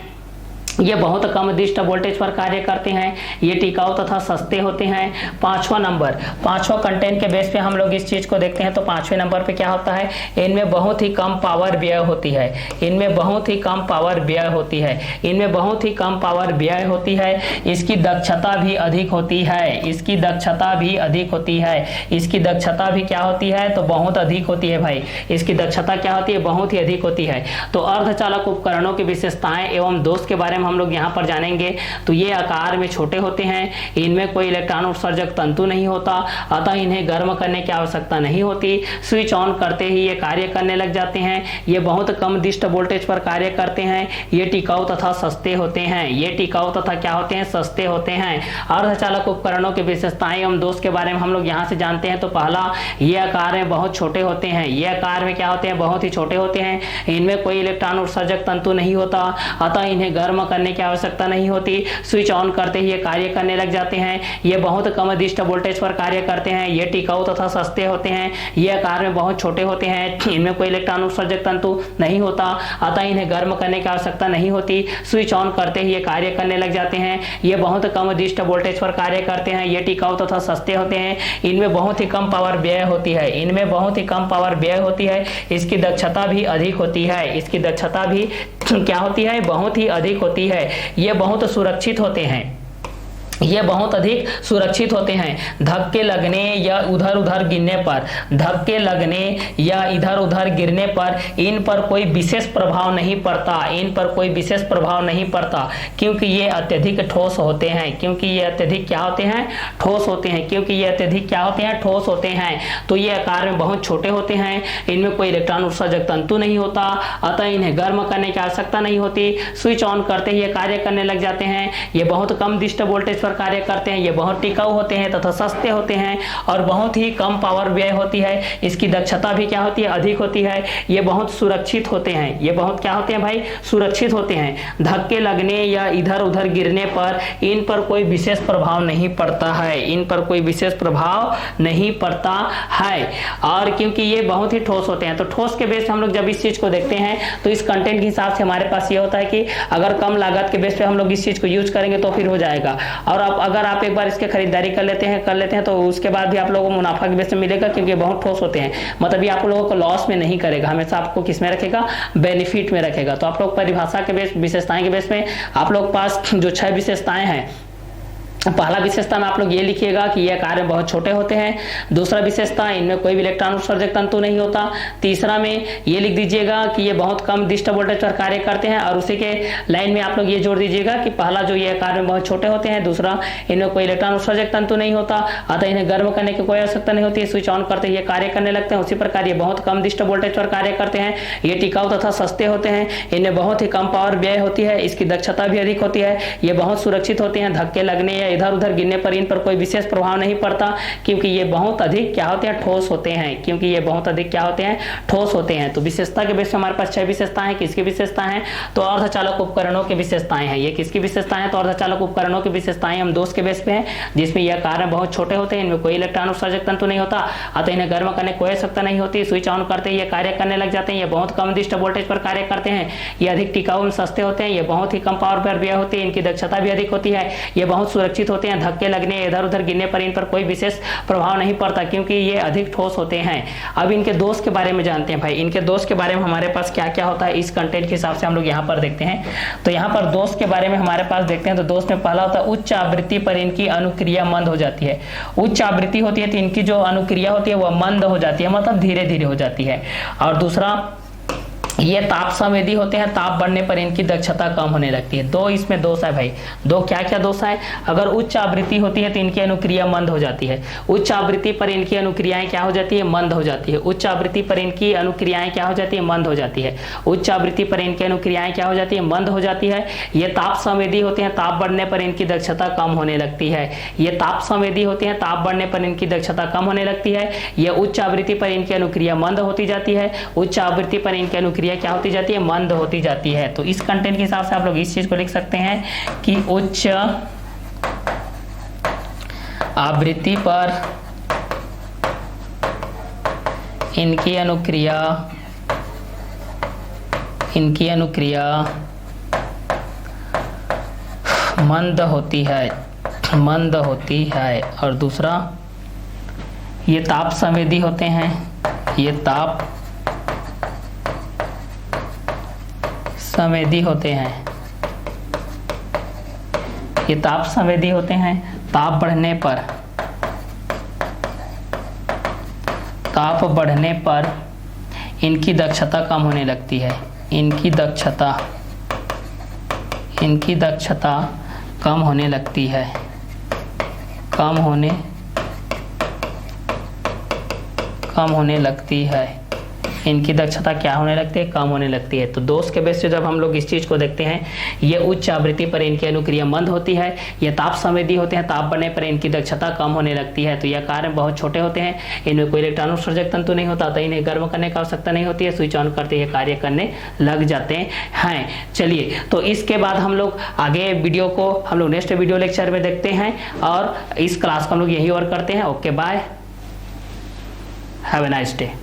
[SPEAKER 1] ये बहुत कम दिष्ट वोल्टेज पर कार्य करते हैं। ये टिकाऊ तथा सस्ते होते हैं। पांचवा कंटेंट के बेस पे हम लोग इस चीज को देखते हैं। तो पांचवें नंबर पे क्या होता है, इनमें बहुत ही कम पावर व्यय होती है। इनमें बहुत ही कम पावर व्यय होती है। इनमें बहुत ही कम पावर व्यय होती है। इसकी दक्षता भी अधिक होती है। इसकी दक्षता भी अधिक होती है। इसकी दक्षता भी क्या होती है, तो बहुत अधिक होती है भाई। इसकी दक्षता क्या होती है, बहुत ही अधिक होती है। तो अर्धचालक उपकरणों की विशेषताएं एवं दोष के बारे में हम लोग यहाँ पर जानेंगे। तो ये आकार में छोटे होते हैं। इनमें कोई इलेक्ट्रॉन उत्सर्जक तंतु नहीं होता, अतः इन्हें गर्म करने की आवश्यकता नहीं होती। स्विच ऑन करते ही ये कार्य करने लग जाते हैं। ये बहुत कम दिष्ट वोल्टेज पर कार्य करते हैं। ये टिकाऊ तथा सस्ते होते हैं। ये टिकाऊ तथा क्या होते हैं, सस्ते होते हैं। अर्धचालक उपकरणों की विशेषताएं एवं दोष के बारे में हम लोग यहाँ से जानते हैं। तो पहला, ये आकार में बहुत छोटे होते हैं। ये आकार में क्या होते हैं, बहुत ही छोटे होते हैं। इनमें कोई इलेक्ट्रॉन उत्सर्जक तंतु नहीं होता, अतः इन्हें गर्म करने की आवश्यकता नहीं होती। स्विच ऑन करते ही ये कार्य करने लग जाते हैं। ये बहुत कम दिष्ट वोल्टेज पर कार्य करते हैं। ये टिकाऊ तथा सस्ते होते हैं। ये आकार में बहुत छोटे होते हैं। इनमें कोई इलेक्ट्रॉन उत्सर्जक तंतु नहीं होता, अतः इन्हें गर्म करने की आवश्यकता नहीं होती। स्विच ऑन करते ही ये कार्य करने लग जाते हैं। ये बहुत कम दिष्ट वोल्टेज पर कार्य करते हैं। ये टिकाऊ तथा सस्ते होते हैं। इनमें बहुत ही कम पावर व्यय होती है। इनमें बहुत ही कम पावर व्यय होती है। इसकी दक्षता भी अधिक होती है। इसकी दक्षता भी क्या होती है, बहुत ही अधिक होती है। ये बहुत सुरक्षित होते हैं। ये बहुत अधिक सुरक्षित होते हैं। धक्के लगने या उधर उधर गिरने पर, धक्के लगने या इधर उधर गिरने पर इन पर कोई विशेष प्रभाव नहीं पड़ता। इन पर कोई विशेष प्रभाव नहीं पड़ता, क्योंकि ये अत्यधिक ठोस होते हैं। क्योंकि ये अत्यधिक क्या होते हैं, ठोस होते हैं। क्योंकि ये अत्यधिक क्या होते हैं, ठोस होते हैं। तो ये आकार में बहुत छोटे होते हैं। इनमें कोई इलेक्ट्रॉन उत्सर्जक तंतु नहीं होता, अतः इन्हें गर्म करने की आवश्यकता नहीं होती। स्विच ऑन करते ही ये कार्य करने लग जाते हैं। ये बहुत कम दिष्ट वोल्टेज पर कार्य करते हैं। ये बहुत टिकाऊ होते हैं तथा सस्ते होते हैं और बहुत ही कम पावर व्यय होती है। इसकी दक्षता भी क्या होती है, अधिक होती है। ये बहुत सुरक्षित होते हैं। ये बहुत क्या होते हैं भाई, सुरक्षित होते हैं। धक्के लगने या इधर उधर गिरने पर इन पर कोई विशेष प्रभाव नहीं पड़ता है। इन पर कोई विशेष प्रभाव नहीं पड़ता है। और क्योंकि ये बहुत ही ठोस होते हैं, तो ठोस के बेस पे हम लोग जब इस चीज को देखते हैं तो इस कंटेंट के हिसाब से हमारे पास ये होता है कि अगर कम लागत के बेस पे हम लोग इस चीज को यूज करेंगे तो फिर हो जाएगा। और अगर आप एक बार इसके खरीदारी कर लेते हैं तो उसके बाद भी आप लोगों को मुनाफा के बेस में मिलेगा, क्योंकि बहुत ठोस होते हैं। मतलब ये आप लोगों को लॉस में नहीं करेगा, हमेशा आपको किस में रखेगा, बेनिफिट में रखेगा। तो आप लोग परिभाषा के बेस, विशेषताएं के बेस में आप लोग पास जो 6 विशेषताएं हैं पहला विशेषता में आप लोग ये लिखिएगा कि यह कार्य बहुत छोटे होते हैं। दूसरा विशेषता, इनमें कोई भी इलेक्ट्रॉन उत्सर्जक तंतु नहीं होता। तीसरा में ये लिख दीजिएगा कि ये बहुत कम डिस्ट वोल्टेज पर कार्य करते हैं, और उसी के लाइन में आप लोग ये जोड़ दीजिएगा कि पहला जो ये कार्य बहुत छोटे होते हैं, दूसरा इनमें कोई इलेक्ट्रॉन उत्सर्जक तंतु नहीं होता, अतः इन्हें गर्म करने की कोई आवश्यकता नहीं होती है, स्विच ऑन करते ही ये कार्य करने लगते हैं। उसी प्रकार ये बहुत कम डिस्ट वोल्टेज पर कार्य करते हैं, ये टिकाऊ तथा सस्ते होते हैं, इनमें बहुत ही कम पावर व्यय होती है, इसकी दक्षता भी अधिक होती है, ये बहुत सुरक्षित होते हैं, धक्के लगने या इधर उधर गिरने पर इन पर कोई विशेष प्रभाव नहीं पड़ता, क्योंकि ये बहुत अधिक क्या होते हैं, ठोस होते हैं, क्योंकि ये बहुत अधिक क्या होते हैं, ठोस होते हैं। तो विशेषता के बेस पे हमारे पास 6 विशेषताएं हैं। किसकी विशेषता है? तो अर्धचालक उपकरणों की विशेषताएं हैं। ये किसकी विशेषताएं हैं? तो अर्धचालक उपकरणों की विशेषताएं हम दोष के बेस पे हैं, जिसमें यह कार्य बहुत छोटे होते हैं, इनमें कोई इलेक्ट्रॉन उत्सर्जक तंतु नहीं होता, अतः इन्हें गर्म करने कोई आवश्यकता नहीं होती, स्विच ऑन करते ही ये कार्य करने लग जाते हैं, ये बहुत कम डिस्ट वोल्टेज पर कार्य करते हैं, ये अधिक टिकाऊ एवं सस्ते होते हैं, ये बहुत ही कम पावर पर व्यय होती है, इनकी दक्षता भी अधिक होती है, ये बहुत सुरक्षित होते हैं, धक्के लगने इधर उधर गिरने पर इन पर कोई विशेष प्रभाव नहीं पड़ता, क्योंकि ये अधिक ठोस होते हैं। अब इनके दोष के बारे में जानते हैं भाई। इनके दोष के बारे में हमारे पास क्या क्या होता है, इस कंटेंट के हिसाब से हम लोग यहाँ पर देखते हैं। तो यहाँ पर दोष के बारे में हमारे पास देखते हैं, तो दोष में पहला होता है उच्च आवृत्ति पर इनकी अनुक्रिया मंद हो जाती है। उच्च आवृत्ति होती है तो इनकी जो अनुक्रिया होती है वह मंद हो जाती है, मतलब धीरे धीरे हो जाती है। और दूसरा, ये ताप संवेदी होते हैं, ताप बढ़ने पर इनकी दक्षता कम होने लगती है। दो इसमें दोष है भाई। दो क्या क्या दोष है? अगर उच्च आवृत्ति होती है तो इनकी अनुक्रिया मंद हो जाती है। उच्च आवृत्ति पर इनकी अनुक्रियाएं क्या हो जाती है? मंद हो जाती है। उच्च आवृत्ति पर इनकी अनुक्रियाएं क्या हो जाती है? मंद हो जाती है। उच्च आवृत्ति पर इनकी अनुक्रियाएं क्या हो जाती है? मंद हो जाती है। ये ताप संवेदी होते हैं, ताप बढ़ने पर इनकी दक्षता कम होने लगती है। ये ताप संवेदी होते हैं, ताप बढ़ने पर इनकी दक्षता कम होने लगती है। ये उच्च आवृत्ति पर इनकी अनुक्रिया मंद होती जाती है। उच्च आवृत्ति पर इनकी अनुक्रिया क्या होती जाती है? मंद होती जाती है। तो इस कंटेंट के हिसाब से आप लोग इस चीज को लिख सकते हैं कि उच्च आवृत्ति पर इनकी अनुक्रिया मंद होती है। और दूसरा, ये ताप संवेदी होते हैं, ये ताप संवेदी होते हैं, ये ताप संवेदी होते हैं, ताप बढ़ने पर इनकी दक्षता कम होने लगती है। इनकी दक्षता कम होने लगती है। कम होने लगती है। इनकी दक्षता क्या होने लगती है? कम होने लगती है। तो दोष के बेस से जब हम लोग इस चीज को देखते हैं, ये उच्च आवृत्ति पर इनकी अनुक्रिया मंद होती है, ये ताप संवेदी होते हैं, ताप बढ़ने पर इनकी दक्षता कम होने लगती है। तो यह कार्य बहुत छोटे होते हैं, इनमें कोई इलेक्ट्रॉन उत्सर्जक तंतु नहीं होता, तो इन्हें गर्म करने की आवश्यकता नहीं होती है, स्विच ऑन करते ही कार्य करने लग जाते हैं। चलिए, तो इसके बाद हम लोग आगे वीडियो को हम लोग नेक्स्ट वीडियो लेक्चर में देखते हैं, और इस क्लास को हम लोग यही और करते हैं। Okay, bye, have a nice day.